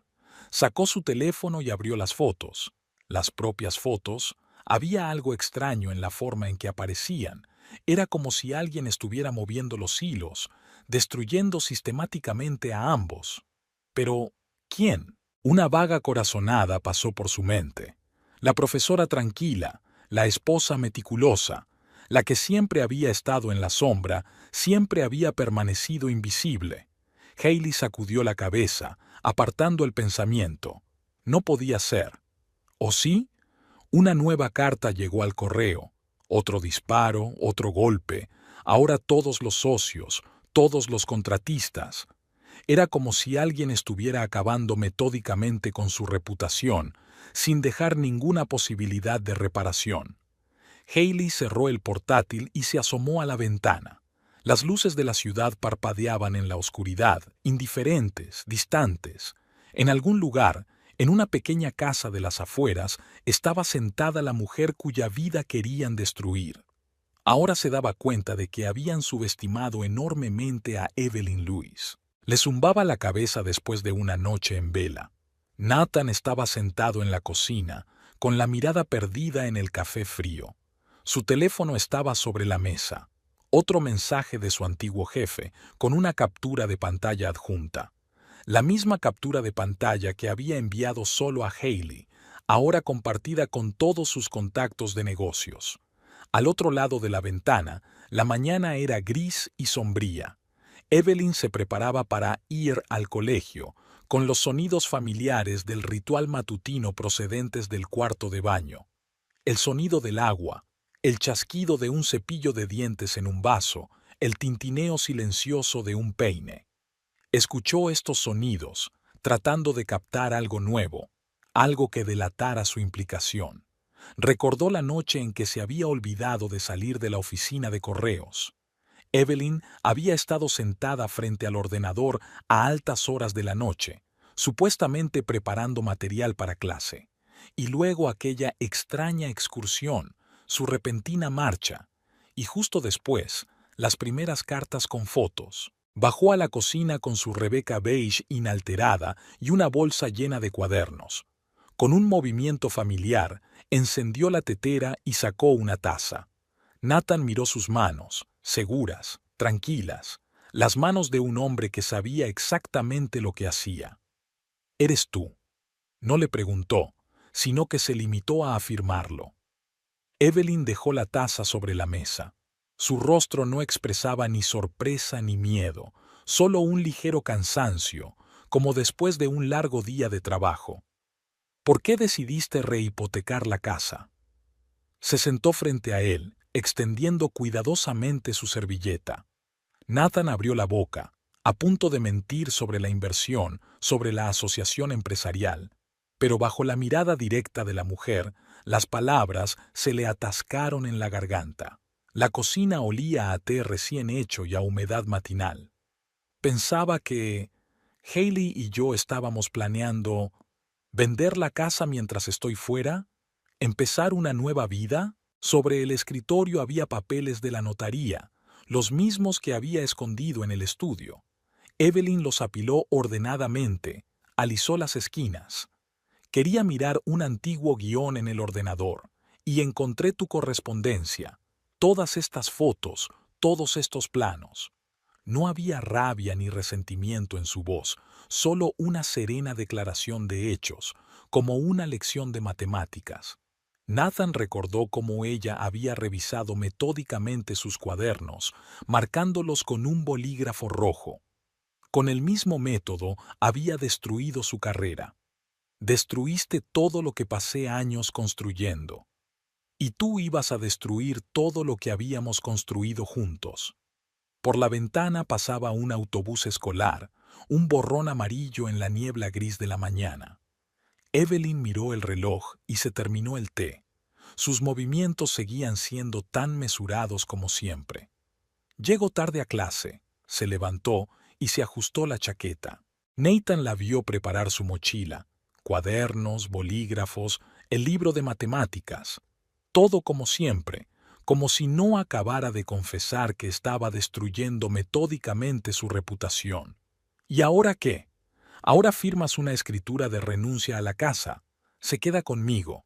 Sacó su teléfono y abrió las fotos. Las propias fotos. Había algo extraño en la forma en que aparecían. Era como si alguien estuviera moviendo los hilos, destruyendo sistemáticamente a ambos. Pero, ¿quién? Una vaga corazonada pasó por su mente. La profesora tranquila, la esposa meticulosa, la que siempre había estado en la sombra, siempre había permanecido invisible. Hailey sacudió la cabeza, apartando el pensamiento. No podía ser. ¿O sí? Una nueva carta llegó al correo. Otro disparo, otro golpe. Ahora todos los socios, todos los contratistas. Era como si alguien estuviera acabando metódicamente con su reputación, sin dejar ninguna posibilidad de reparación. Hailey cerró el portátil y se asomó a la ventana. Las luces de la ciudad parpadeaban en la oscuridad, indiferentes, distantes. En algún lugar, en una pequeña casa de las afueras, estaba sentada la mujer cuya vida querían destruir. Ahora se daba cuenta de que habían subestimado enormemente a Evelyn Lewis. Le zumbaba la cabeza después de una noche en vela. Nathan estaba sentado en la cocina, con la mirada perdida en el café frío. Su teléfono estaba sobre la mesa. Otro mensaje de su antiguo jefe, con una captura de pantalla adjunta. La misma captura de pantalla que había enviado solo a Hailey, ahora compartida con todos sus contactos de negocios. Al otro lado de la ventana, La mañana era gris y sombría. Evelyn se preparaba para ir al colegio, con los sonidos familiares del ritual matutino procedentes del cuarto de baño. El sonido del agua, el chasquido de un cepillo de dientes en un vaso, el tintineo silencioso de un peine. Escuchó estos sonidos, tratando de captar algo nuevo, algo que delatara su implicación. Recordó la noche en que se había olvidado de salir de la oficina de correos. Evelyn había estado sentada frente al ordenador a altas horas de la noche, supuestamente preparando material para clase. Y luego aquella extraña excursión, su repentina marcha, y justo después, las primeras cartas con fotos. Bajó a la cocina con su Rebeca beige inalterada y una bolsa llena de cuadernos. Con un movimiento familiar, encendió la tetera y sacó una taza. Nathan miró sus manos, seguras, tranquilas, las manos de un hombre que sabía exactamente lo que hacía. «¿Eres tú?». No le preguntó, sino que se limitó a afirmarlo. Evelyn dejó la taza sobre la mesa. Su rostro no expresaba ni sorpresa ni miedo, solo un ligero cansancio, como después de un largo día de trabajo. «¿Por qué decidiste rehipotecar la casa?». Se sentó frente a él, extendiendo cuidadosamente su servilleta. Nathan abrió la boca, a punto de mentir sobre la inversión, sobre la asociación empresarial, pero bajo la mirada directa de la mujer, las palabras se le atascaron en la garganta. La cocina olía a té recién hecho y a humedad matinal. Pensaba que Hailey y yo estábamos planeando vender la casa mientras estoy fuera, empezar una nueva vida. Sobre el escritorio había papeles de la notaría, los mismos que había escondido en el estudio. Evelyn los apiló ordenadamente, alisó las esquinas. Quería mirar un antiguo guión en el ordenador, y encontré tu correspondencia, todas estas fotos, todos estos planos. No había rabia ni resentimiento en su voz, solo una serena declaración de hechos, como una lección de matemáticas. Nathan recordó cómo ella había revisado metódicamente sus cuadernos, marcándolos con un bolígrafo rojo. Con el mismo método había destruido su carrera. Destruiste todo lo que pasé años construyendo. Y tú ibas a destruir todo lo que habíamos construido juntos. Por la ventana pasaba un autobús escolar, un borrón amarillo en la niebla gris de la mañana. Evelyn miró el reloj y se terminó el té. Sus movimientos seguían siendo tan mesurados como siempre. Llegó tarde a clase, se levantó y se ajustó la chaqueta. Nathan la vio preparar su mochila, cuadernos, bolígrafos, el libro de matemáticas. Todo como siempre, como si no acabara de confesar que estaba destruyendo metódicamente su reputación. ¿Y ahora qué? Ahora firmas una escritura de renuncia a la casa. Se queda conmigo,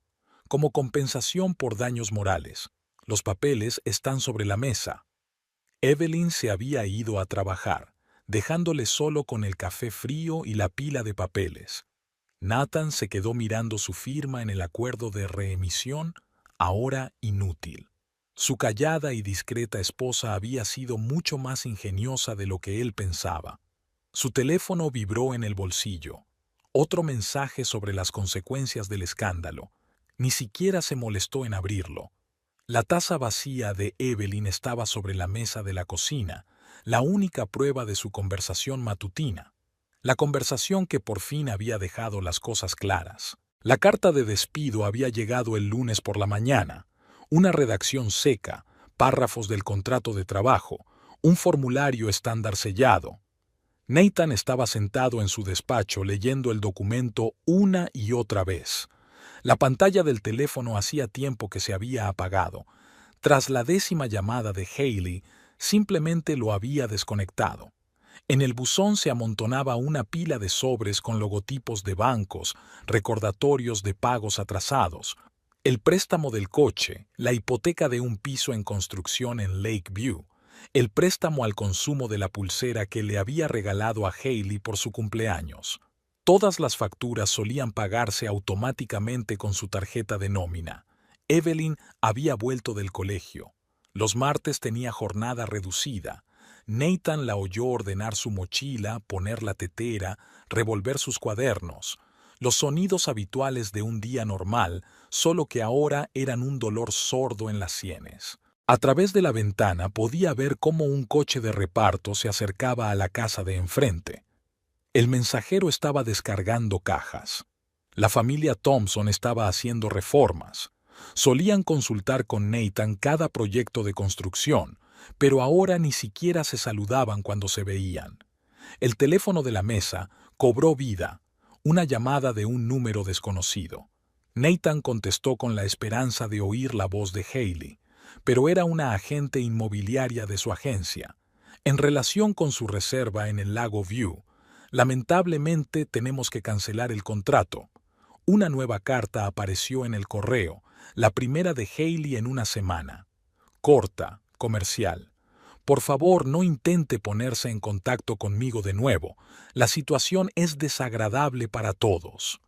como compensación por daños morales. Los papeles están sobre la mesa. Evelyn se había ido a trabajar, dejándole solo con el café frío y la pila de papeles. Nathan se quedó mirando su firma en el acuerdo de reemisión, ahora inútil. Su callada y discreta esposa había sido mucho más ingeniosa de lo que él pensaba. Su teléfono vibró en el bolsillo. Otro mensaje sobre las consecuencias del escándalo. Ni siquiera se molestó en abrirlo. La taza vacía de Evelyn estaba sobre la mesa de la cocina, la única prueba de su conversación matutina. La conversación que por fin había dejado las cosas claras. La carta de despido había llegado el lunes por la mañana. Una redacción seca, párrafos del contrato de trabajo, un formulario estándar sellado. Nathan estaba sentado en su despacho leyendo el documento una y otra vez. La pantalla del teléfono hacía tiempo que se había apagado. Tras la 10ª llamada de Hailey, simplemente lo había desconectado. En el buzón se amontonaba una pila de sobres con logotipos de bancos, recordatorios de pagos atrasados, el préstamo del coche, la hipoteca de un piso en construcción en Lakeview, el préstamo al consumo de la pulsera que le había regalado a Hailey por su cumpleaños. Todas las facturas solían pagarse automáticamente con su tarjeta de nómina. Evelyn había vuelto del colegio. Los martes tenía jornada reducida. Nathan la oyó ordenar su mochila, poner la tetera, revolver sus cuadernos. Los sonidos habituales de un día normal, solo que ahora eran un dolor sordo en las sienes. A través de la ventana podía ver cómo un coche de reparto se acercaba a la casa de enfrente. El mensajero estaba descargando cajas. La familia Thompson estaba haciendo reformas. Solían consultar con Nathan cada proyecto de construcción, pero ahora ni siquiera se saludaban cuando se veían. El teléfono de la mesa cobró vida, una llamada de un número desconocido. Nathan contestó con la esperanza de oír la voz de Hailey, pero era una agente inmobiliaria de su agencia. En relación con su reserva en el lago View, lamentablemente tenemos que cancelar el contrato. Una nueva carta apareció en el correo, la primera de Hailey en una semana. Corta, comercial. Por favor, no intente ponerse en contacto conmigo de nuevo. La situación es desagradable para todos.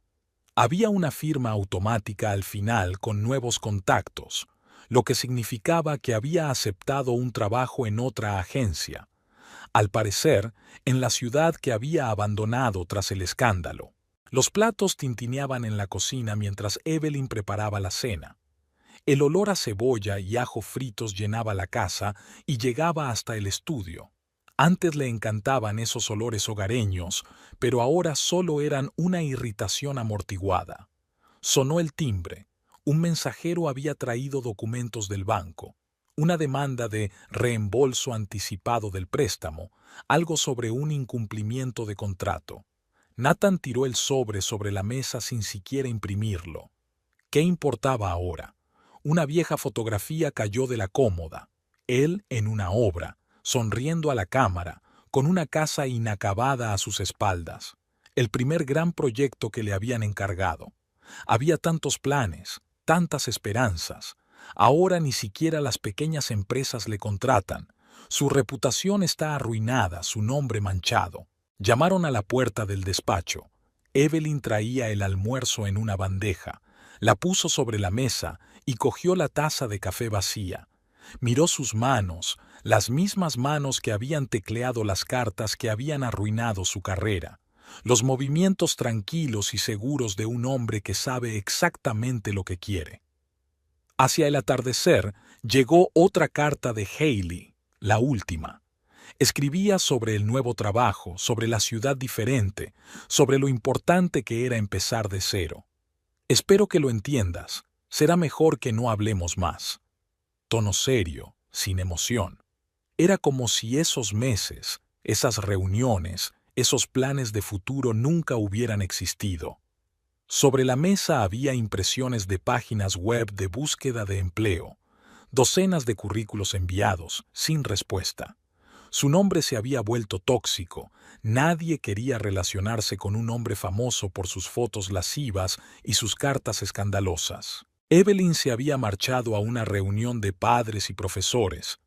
Había una firma automática al final con nuevos contactos, lo que significaba que había aceptado un trabajo en otra agencia. Al parecer, en la ciudad que había abandonado tras el escándalo. Los platos tintineaban en la cocina mientras Evelyn preparaba la cena. El olor a cebolla y ajo fritos llenaba la casa y llegaba hasta el estudio. Antes le encantaban esos olores hogareños, pero ahora solo eran una irritación amortiguada. Sonó el timbre. Un mensajero había traído documentos del banco, una demanda de reembolso anticipado del préstamo, algo sobre un incumplimiento de contrato. Nathan tiró el sobre la mesa sin siquiera imprimirlo. ¿Qué importaba ahora? Una vieja fotografía cayó de la cómoda. Él en una obra, sonriendo a la cámara, con una casa inacabada a sus espaldas. El primer gran proyecto que le habían encargado. Había tantos planes, tantas esperanzas. Ahora ni siquiera las pequeñas empresas le contratan. Su reputación está arruinada, su nombre manchado. Llamaron a la puerta del despacho. Evelyn traía el almuerzo en una bandeja. La puso sobre la mesa y cogió la taza de café vacía. Miró sus manos, las mismas manos que habían tecleado las cartas que habían arruinado su carrera. Los movimientos tranquilos y seguros de un hombre que sabe exactamente lo que quiere. Hacia el atardecer llegó otra carta de Hailey, la última. Escribía sobre el nuevo trabajo, sobre la ciudad diferente, sobre lo importante que era empezar de cero. Espero que lo entiendas. Será mejor que no hablemos más. Tono serio, sin emoción. Era como si esos meses, esas reuniones, esos planes de futuro nunca hubieran existido. Sobre la mesa había impresiones de páginas web de búsqueda de empleo, docenas de currículos enviados, sin respuesta. Su nombre se había vuelto tóxico. Nadie quería relacionarse con un hombre famoso por sus fotos lascivas y sus cartas escandalosas. Evelyn se había marchado a una reunión de padres y profesores.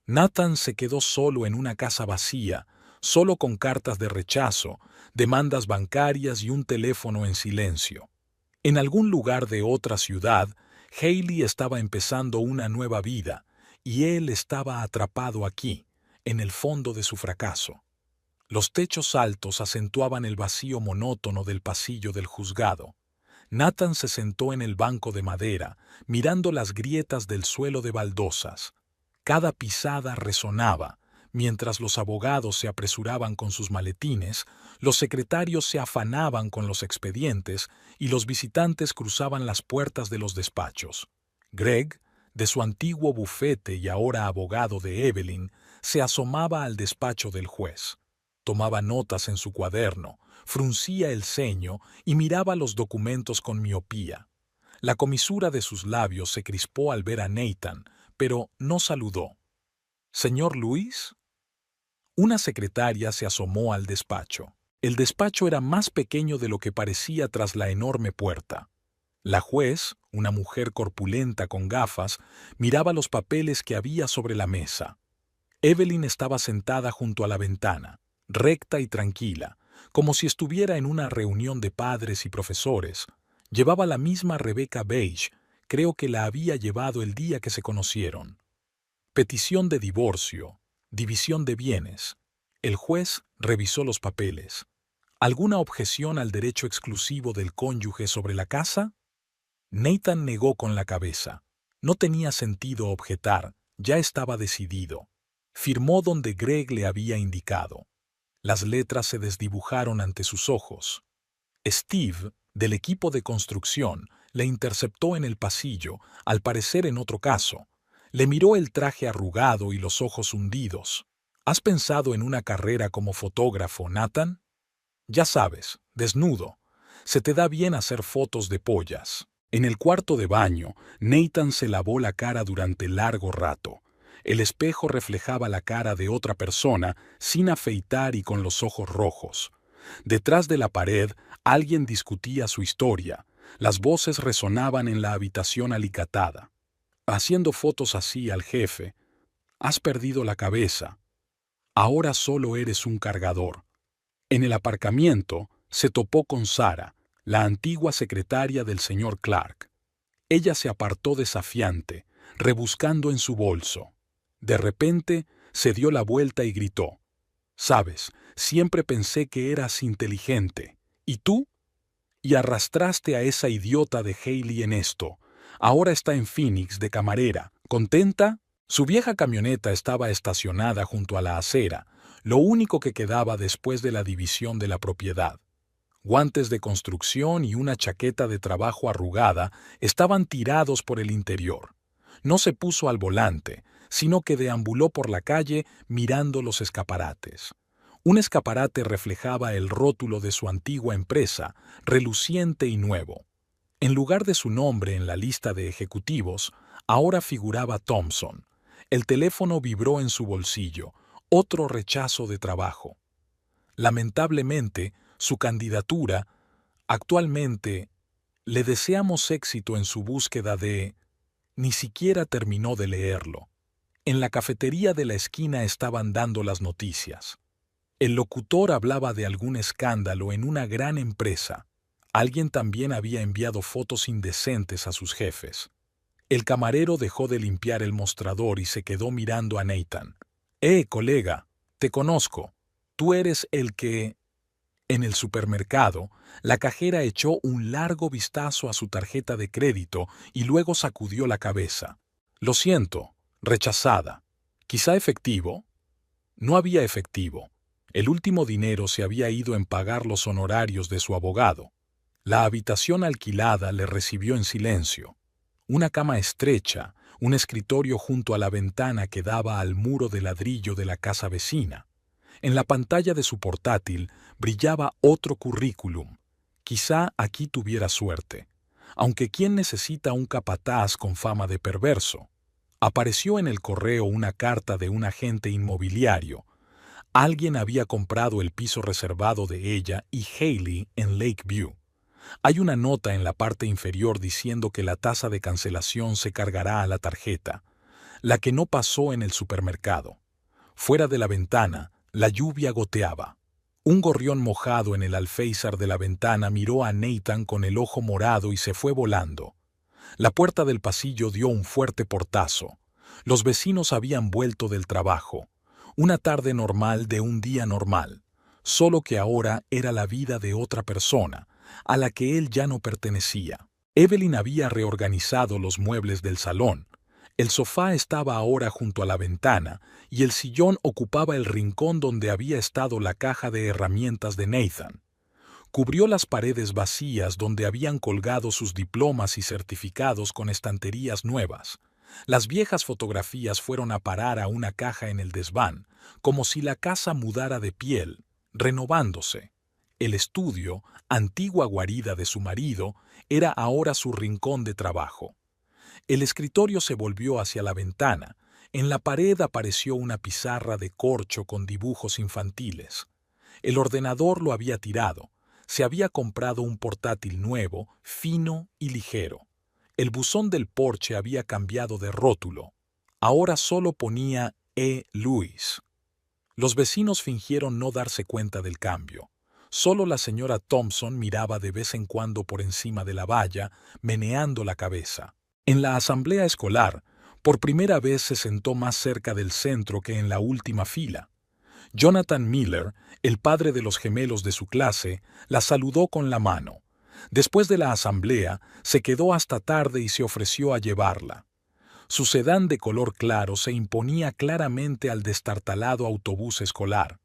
Nathan se quedó solo en una casa vacía, solo con cartas de rechazo, demandas bancarias y un teléfono en silencio. En algún lugar de otra ciudad, Hailey estaba empezando una nueva vida, y él estaba atrapado aquí, en el fondo de su fracaso. Los techos altos acentuaban el vacío monótono del pasillo del juzgado. Nathan se sentó en el banco de madera, mirando las grietas del suelo de baldosas. Cada pisada resonaba. Mientras los abogados se apresuraban con sus maletines, los secretarios se afanaban con los expedientes y los visitantes cruzaban las puertas de los despachos. Greg, de su antiguo bufete y ahora abogado de Evelyn, se asomaba al despacho del juez. Tomaba notas en su cuaderno, fruncía el ceño y miraba los documentos con miopía. La comisura de sus labios se crispó al ver a Nathan, pero no saludó. «¿Señor Luis?» Una secretaria se asomó al despacho. El despacho era más pequeño de lo que parecía tras la enorme puerta. La juez, una mujer corpulenta con gafas, miraba los papeles que había sobre la mesa. Evelyn estaba sentada junto a la ventana, recta y tranquila, como si estuviera en una reunión de padres y profesores. Llevaba la misma Rebeca beige, creo que la había llevado el día que se conocieron. Petición de divorcio, división de bienes. El juez revisó los papeles. ¿Alguna objeción al derecho exclusivo del cónyuge sobre la casa? Nathan negó con la cabeza. No tenía sentido objetar, ya estaba decidido. Firmó donde Greg le había indicado. Las letras se desdibujaron ante sus ojos. Steve, del equipo de construcción, le interceptó en el pasillo, al parecer en otro caso. Le miró el traje arrugado y los ojos hundidos. ¿Has pensado en una carrera como fotógrafo, Nathan? Ya sabes, desnudo. Se te da bien hacer fotos de pollas. En el cuarto de baño, Nathan se lavó la cara durante largo rato. El espejo reflejaba la cara de otra persona, sin afeitar y con los ojos rojos. Detrás de la pared, alguien discutía su historia. Las voces resonaban en la habitación alicatada. Haciendo fotos así al jefe. Has perdido la cabeza. Ahora solo eres un cargador. En el aparcamiento, se topó con Sarah, la antigua secretaria del señor Clark. Ella se apartó desafiante, rebuscando en su bolso. De repente, se dio la vuelta y gritó. «Sabes, siempre pensé que eras inteligente. ¿Y tú?» Y arrastraste a esa idiota de Hailey en esto. Ahora está en Phoenix de camarera. ¿Contenta? Su vieja camioneta estaba estacionada junto a la acera, lo único que quedaba después de la división de la propiedad. Guantes de construcción y una chaqueta de trabajo arrugada estaban tirados por el interior. No se puso al volante, sino que deambuló por la calle mirando los escaparates. Un escaparate reflejaba el rótulo de su antigua empresa, reluciente y nuevo. En lugar de su nombre en la lista de ejecutivos, ahora figuraba Thompson. El teléfono vibró en su bolsillo, otro rechazo de trabajo. Lamentablemente, su candidatura, actualmente, le deseamos éxito en su búsqueda de... Ni siquiera terminó de leerlo. En la cafetería de la esquina estaban dando las noticias. El locutor hablaba de algún escándalo en una gran empresa. Alguien también había enviado fotos indecentes a sus jefes. El camarero dejó de limpiar el mostrador y se quedó mirando a Nathan. Colega, te conozco. Tú eres el que... En el supermercado, la cajera echó un largo vistazo a su tarjeta de crédito y luego sacudió la cabeza. Lo siento, rechazada. ¿Quizá efectivo? No había efectivo. El último dinero se había ido en pagar los honorarios de su abogado. La habitación alquilada le recibió en silencio. Una cama estrecha, un escritorio junto a la ventana que daba al muro de ladrillo de la casa vecina. En la pantalla de su portátil brillaba otro currículum. Quizá aquí tuviera suerte. Aunque ¿quién necesita un capataz con fama de perverso? Apareció en el correo una carta de un agente inmobiliario. Alguien había comprado el piso reservado de ella y Hailey en Lakeview. Hay una nota en la parte inferior diciendo que la tasa de cancelación se cargará a la tarjeta, la que no pasó en el supermercado. Fuera de la ventana, la lluvia goteaba. Un gorrión mojado en el alféizar de la ventana miró a Nathan con el ojo morado y se fue volando. La puerta del pasillo dio un fuerte portazo. Los vecinos habían vuelto del trabajo. Una tarde normal de un día normal, solo que ahora era la vida de otra persona, a la que él ya no pertenecía. Evelyn había reorganizado los muebles del salón. El sofá estaba ahora junto a la ventana y el sillón ocupaba el rincón donde había estado la caja de herramientas de Nathan. Cubrió las paredes vacías donde habían colgado sus diplomas y certificados con estanterías nuevas. Las viejas fotografías fueron a parar a una caja en el desván, como si la casa mudara de piel, renovándose. El estudio, antigua guarida de su marido, era ahora su rincón de trabajo. El escritorio se volvió hacia la ventana. En la pared apareció una pizarra de corcho con dibujos infantiles. El ordenador lo había tirado. Se había comprado un portátil nuevo, fino y ligero. El buzón del porche había cambiado de rótulo. Ahora solo ponía E. Louis. Los vecinos fingieron no darse cuenta del cambio. Solo la señora Thompson miraba de vez en cuando por encima de la valla, meneando la cabeza. En la asamblea escolar, Por primera vez se sentó más cerca del centro que en la última fila. Jonathan Miller, el padre de los gemelos de su clase, la saludó con la mano. Después de la asamblea, se quedó hasta tarde y se ofreció a llevarla. Su sedán de color claro se imponía claramente al destartalado autobús escolar.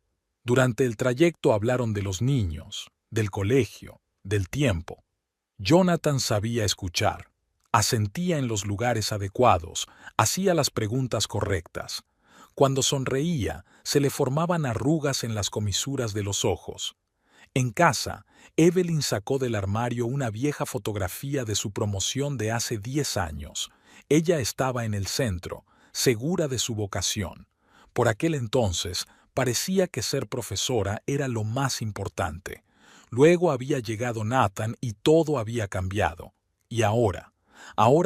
Durante el trayecto hablaron de los niños, del colegio, del tiempo. Jonathan sabía escuchar. Asentía en los lugares adecuados, hacía las preguntas correctas. Cuando sonreía, se le formaban arrugas en las comisuras de los ojos. En casa, Evelyn sacó del armario una vieja fotografía de su promoción de hace 10 años. Ella estaba en el centro, segura de su vocación. Por aquel entonces, parecía que ser profesora era lo más importante. Luego había llegado Nathan y todo había cambiado. Y ahora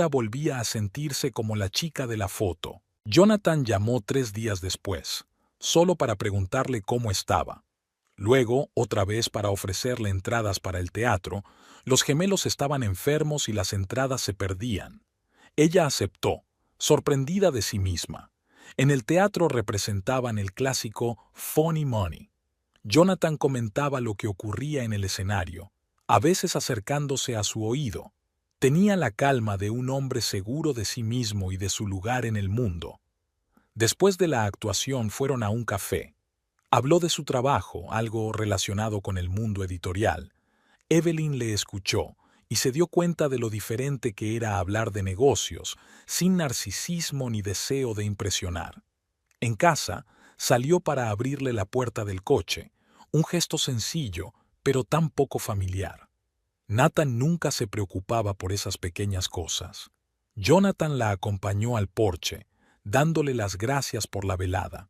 volvía a sentirse como la chica de la foto. Jonathan llamó 3 días después, solo para preguntarle cómo estaba. Luego, otra vez para ofrecerle entradas para el teatro. Los gemelos estaban enfermos y las entradas se perdían. Ella aceptó, sorprendida de sí misma. En el teatro representaban el clásico Funny Money. Jonathan comentaba lo que ocurría en el escenario, a veces acercándose a su oído. Tenía la calma de un hombre seguro de sí mismo y de su lugar en el mundo. Después de la actuación fueron a un café. Habló de su trabajo, algo relacionado con el mundo editorial. Evelyn le escuchó y se dio cuenta de lo diferente que era hablar de negocios, sin narcisismo ni deseo de impresionar. En casa, salió para abrirle la puerta del coche, un gesto sencillo, pero tan poco familiar. Nathan nunca se preocupaba por esas pequeñas cosas. Jonathan la acompañó al porche, dándole las gracias por la velada.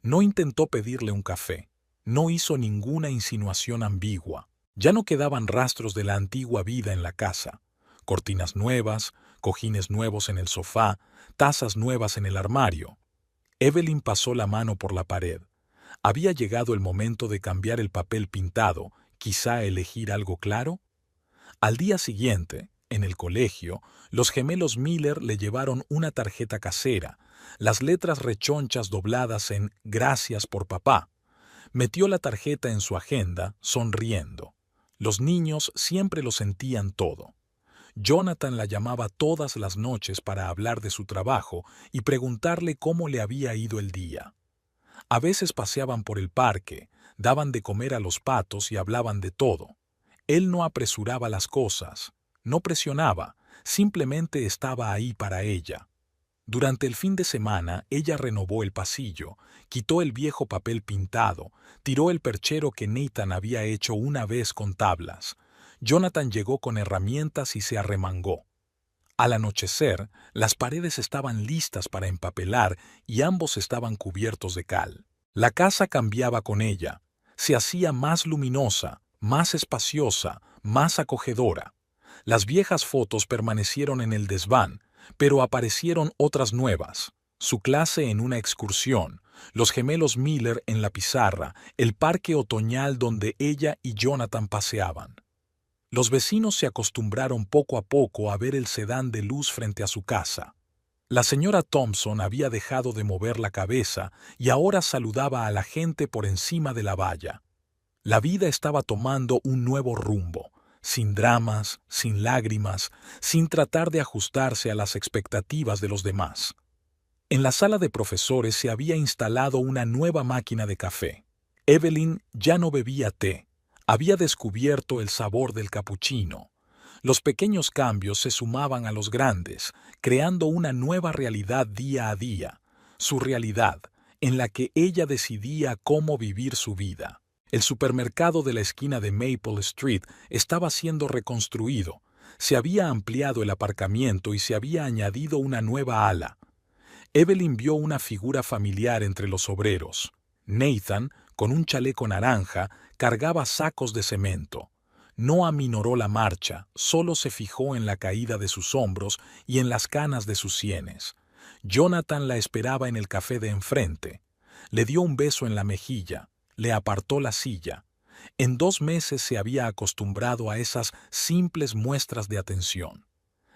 No intentó pedirle un café, no hizo ninguna insinuación ambigua. Ya no quedaban rastros de la antigua vida en la casa. Cortinas nuevas, cojines nuevos en el sofá, tazas nuevas en el armario. Evelyn pasó la mano por la pared. ¿Había llegado el momento de cambiar el papel pintado, quizá elegir algo claro? Al día siguiente, en el colegio, los gemelos Miller le llevaron una tarjeta casera, las letras rechonchas dobladas en «Gracias por papá». Metió la tarjeta en su agenda, sonriendo. Los niños siempre lo sentían todo. Jonathan la llamaba todas las noches para hablar de su trabajo y preguntarle cómo le había ido el día. A veces paseaban por el parque, daban de comer a los patos y hablaban de todo. Él no apresuraba las cosas, no presionaba, simplemente estaba ahí para ella. Durante el fin de semana, ella renovó el pasillo, quitó el viejo papel pintado, tiró el perchero que Nathan había hecho una vez con tablas. Jonathan llegó con herramientas y se arremangó. Al anochecer, las paredes estaban listas para empapelar y ambos estaban cubiertos de cal. La casa cambiaba con ella, se hacía más luminosa, más espaciosa, más acogedora. Las viejas fotos permanecieron en el desván, pero aparecieron otras nuevas. Su clase en una excursión, los gemelos Miller en la pizarra, el parque otoñal donde ella y Jonathan paseaban. Los vecinos se acostumbraron poco a poco a ver el sedán de luz frente a su casa. La señora Thompson había dejado de mover la cabeza y ahora saludaba a la gente por encima de la valla. La vida estaba tomando un nuevo rumbo, sin dramas, sin lágrimas, sin tratar de ajustarse a las expectativas de los demás. En la sala de profesores se había instalado una nueva máquina de café. Evelyn ya no bebía té, había descubierto el sabor del capuchino. Los pequeños cambios se sumaban a los grandes, creando una nueva realidad día a día, su realidad, en la que ella decidía cómo vivir su vida. El supermercado de la esquina de Maple Street estaba siendo reconstruido, se había ampliado el aparcamiento y se había añadido una nueva ala. Evelyn vio una figura familiar entre los obreros. Nathan, con un chaleco naranja, cargaba sacos de cemento. No aminoró la marcha, solo se fijó en la caída de sus hombros y en las canas de sus sienes. Jonathan la esperaba en el café de enfrente. Le dio un beso en la mejilla, le apartó la silla. En 2 meses se había acostumbrado a esas simples muestras de atención.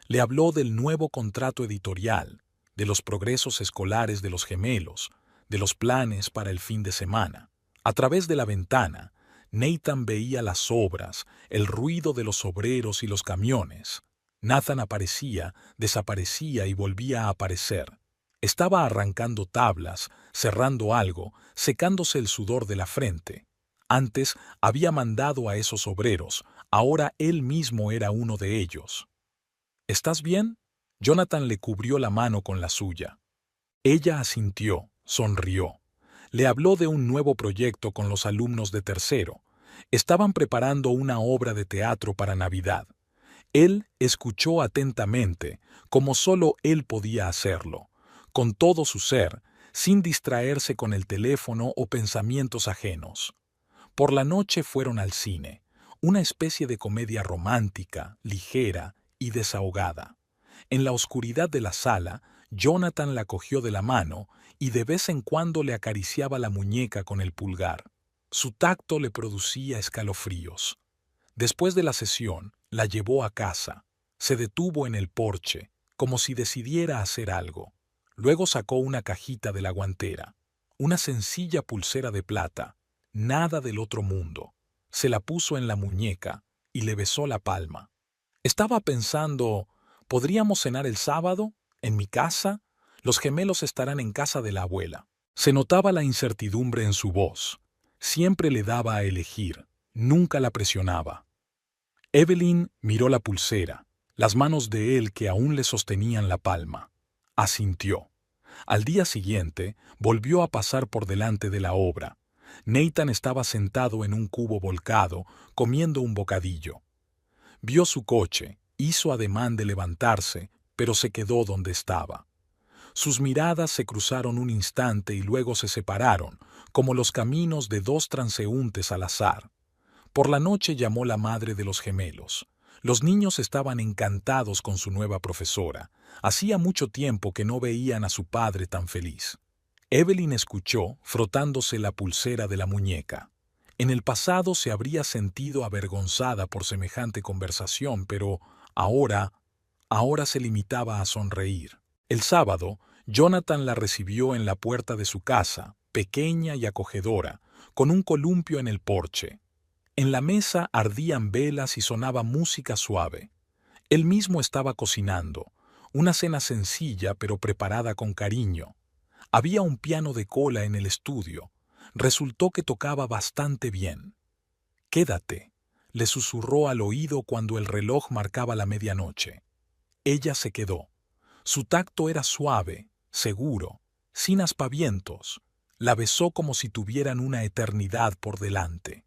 Le habló del nuevo contrato editorial, de los progresos escolares de los gemelos, de los planes para el fin de semana. A través de la ventana, Nathan veía las obras, el ruido de los obreros y los camiones. Nathan aparecía, desaparecía y volvía a aparecer. Estaba arrancando tablas, cerrando algo, secándose el sudor de la frente. Antes había mandado a esos obreros, ahora él mismo era uno de ellos. ¿Estás bien? Jonathan le cubrió la mano con la suya. Ella asintió, sonrió. Le habló de un nuevo proyecto con los alumnos de tercero. Estaban preparando una obra de teatro para Navidad. Él escuchó atentamente, como solo él podía hacerlo, con todo su ser, sin distraerse con el teléfono o pensamientos ajenos. Por la noche fueron al cine, una especie de comedia romántica, ligera y desahogada. En la oscuridad de la sala, Jonathan la cogió de la mano y de vez en cuando le acariciaba la muñeca con el pulgar. Su tacto le producía escalofríos. Después de la sesión, la llevó a casa. Se detuvo en el porche, como si decidiera hacer algo. Luego sacó una cajita de la guantera, una sencilla pulsera de plata, nada del otro mundo. Se la puso en la muñeca y le besó la palma. Estaba pensando, ¿podríamos cenar el sábado? ¿En mi casa? Los gemelos estarán en casa de la abuela. Se notaba la incertidumbre en su voz. Siempre le daba a elegir, nunca la presionaba. Evelyn miró la pulsera, las manos de él que aún le sostenían la palma. Asintió. Al día siguiente, volvió a pasar por delante de la obra. Nathan estaba sentado en un cubo volcado, comiendo un bocadillo. Vio su coche, hizo ademán de levantarse, pero se quedó donde estaba. Sus miradas se cruzaron un instante y luego se separaron, como los caminos de dos transeúntes al azar. Por la noche llamó la madre de los gemelos. Los niños estaban encantados con su nueva profesora. Hacía mucho tiempo que no veían a su padre tan feliz. Evelyn escuchó, frotándose la pulsera de la muñeca. En el pasado se habría sentido avergonzada por semejante conversación, pero ahora se limitaba a sonreír. El sábado, Jonathan la recibió en la puerta de su casa, pequeña y acogedora, con un columpio en el porche. En la mesa ardían velas y sonaba música suave. Él mismo estaba cocinando, una cena sencilla pero preparada con cariño. Había un piano de cola en el estudio. Resultó que tocaba bastante bien. «Quédate», le susurró al oído cuando el reloj marcaba la medianoche. Ella se quedó. Su tacto era suave, seguro, sin aspavientos. La besó como si tuvieran una eternidad por delante.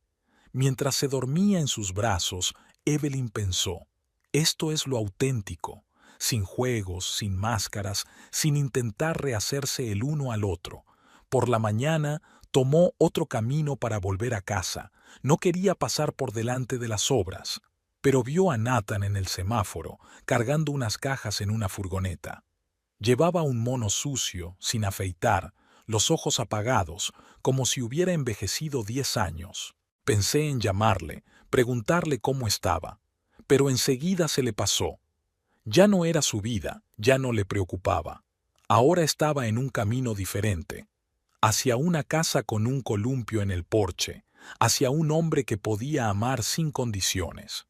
Mientras se dormía en sus brazos, Evelyn pensó, esto es lo auténtico, sin juegos, sin máscaras, sin intentar rehacerse el uno al otro. Por la mañana tomó otro camino para volver a casa. No quería pasar por delante de las obras, pero vio a Nathan en el semáforo, cargando unas cajas en una furgoneta. Llevaba un mono sucio, sin afeitar, los ojos apagados, como si hubiera envejecido 10 años. Pensé en llamarle, preguntarle cómo estaba, pero enseguida se le pasó. Ya no era su vida, ya no le preocupaba. Ahora estaba en un camino diferente, hacia una casa con un columpio en el porche, hacia un hombre que podía amar sin condiciones.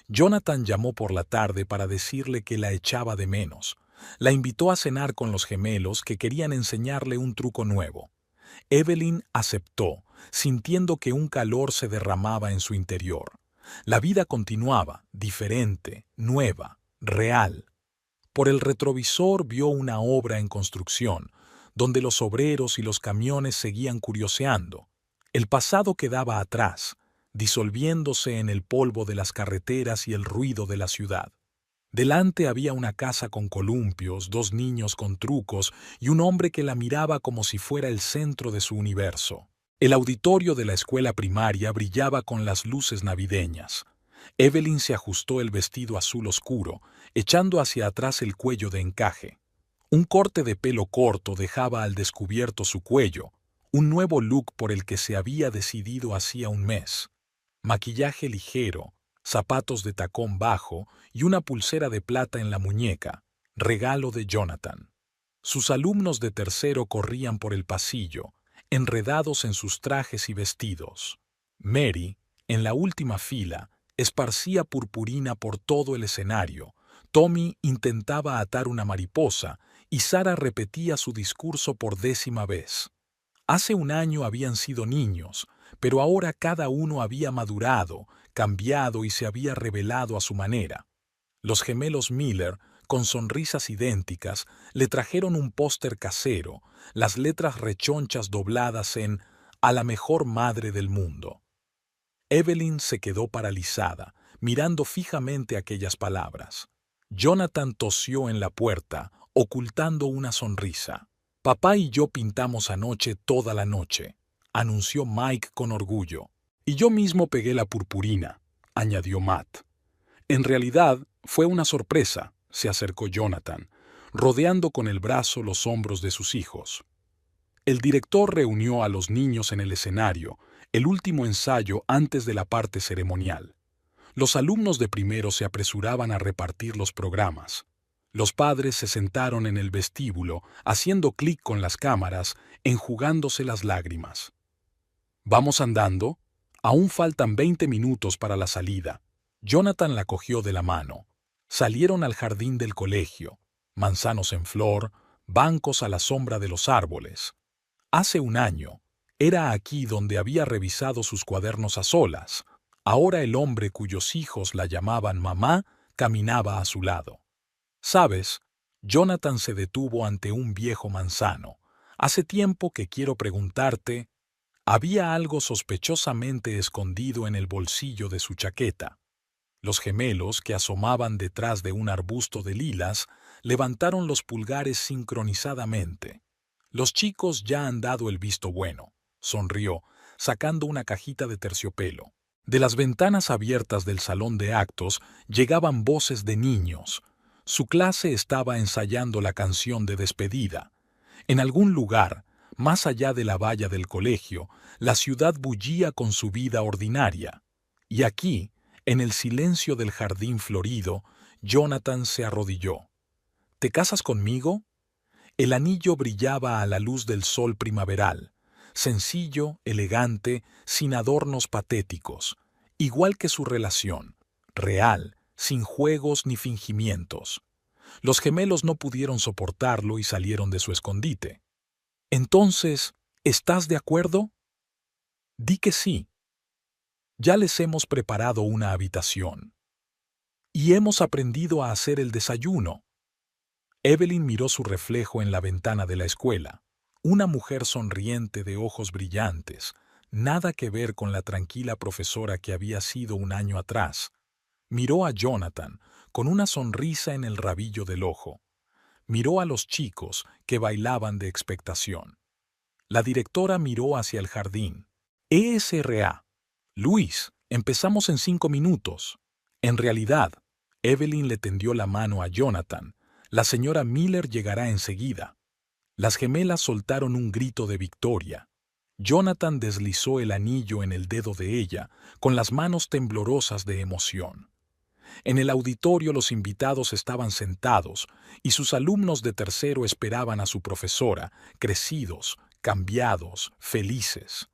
Jonathan llamó por la tarde para decirle que la echaba de menos. La invitó a cenar con los gemelos que querían enseñarle un truco nuevo. Evelyn aceptó, sintiendo que un calor se derramaba en su interior. La vida continuaba, diferente, nueva, real. Por el retrovisor vio una obra en construcción, donde los obreros y los camiones seguían curioseando. El pasado quedaba atrás, disolviéndose en el polvo de las carreteras y el ruido de la ciudad. Delante había una casa con columpios, 2 niños con trucos y un hombre que la miraba como si fuera el centro de su universo. El auditorio de la escuela primaria brillaba con las luces navideñas. Evelyn se ajustó el vestido azul oscuro, echando hacia atrás el cuello de encaje. Un corte de pelo corto dejaba al descubierto su cuello, un nuevo look por el que se había decidido hacía un mes. Maquillaje ligero, zapatos de tacón bajo y una pulsera de plata en la muñeca, regalo de Jonathan. Sus alumnos de tercero corrían por el pasillo, enredados en sus trajes y vestidos. Mary, en la última fila, esparcía purpurina por todo el escenario. Tommy intentaba atar una mariposa y Sarah repetía su discurso por 10ª vez. Hace un año habían sido niños, pero ahora cada uno había madurado, cambiado y se había revelado a su manera. Los gemelos Miller, con sonrisas idénticas, le trajeron un póster casero, las letras rechonchas dobladas en «A la mejor madre del mundo». Evelyn se quedó paralizada, mirando fijamente aquellas palabras. Jonathan tosió en la puerta, ocultando una sonrisa. «Papá y yo pintamos anoche toda la noche», anunció Mike con orgullo. «Y yo mismo pegué la purpurina», añadió Matt. «En realidad, fue una sorpresa», se acercó Jonathan, rodeando con el brazo los hombros de sus hijos. El director reunió a los niños en el escenario, el último ensayo antes de la parte ceremonial. Los alumnos de primero se apresuraban a repartir los programas. Los padres se sentaron en el vestíbulo, haciendo clic con las cámaras, enjugándose las lágrimas. «¿Vamos andando? Aún faltan 20 minutos para la salida». Jonathan la cogió de la mano. Salieron al jardín del colegio, manzanos en flor, bancos a la sombra de los árboles. Hace un año, era aquí donde había revisado sus cuadernos a solas. Ahora el hombre cuyos hijos la llamaban mamá caminaba a su lado. «¿Sabes?» Jonathan se detuvo ante un viejo manzano. «Hace tiempo que quiero preguntarte». Había algo sospechosamente escondido en el bolsillo de su chaqueta. Los gemelos, que asomaban detrás de un arbusto de lilas, levantaron los pulgares sincronizadamente. «Los chicos ya han dado el visto bueno», sonrió, sacando una cajita de terciopelo. De las ventanas abiertas del salón de actos llegaban voces de niños. Su clase estaba ensayando la canción de despedida. En algún lugar, más allá de la valla del colegio, la ciudad bullía con su vida ordinaria. Y aquí, en el silencio del jardín florido, Jonathan se arrodilló. «¿Te casas conmigo?» El anillo brillaba a la luz del sol primaveral, sencillo, elegante, sin adornos patéticos, igual que su relación, real, sin juegos ni fingimientos. Los gemelos no pudieron soportarlo y salieron de su escondite. «Entonces, ¿estás de acuerdo?» «Di que sí. Ya les hemos preparado una habitación. Y hemos aprendido a hacer el desayuno». Evelyn miró su reflejo en la ventana de la escuela. Una mujer sonriente de ojos brillantes, nada que ver con la tranquila profesora que había sido un año atrás. Miró a Jonathan con una sonrisa en el rabillo del ojo. Miró a los chicos que bailaban de expectación. La directora miró hacia el jardín. «ESRA. Luis, empezamos en 5 minutos». En realidad, Evelyn le tendió la mano a Jonathan. «La señora Miller llegará enseguida». Las gemelas soltaron un grito de victoria. Jonathan deslizó el anillo en el dedo de ella, con las manos temblorosas de emoción. En el auditorio los invitados estaban sentados y sus alumnos de tercero esperaban a su profesora, crecidos, cambiados, felices.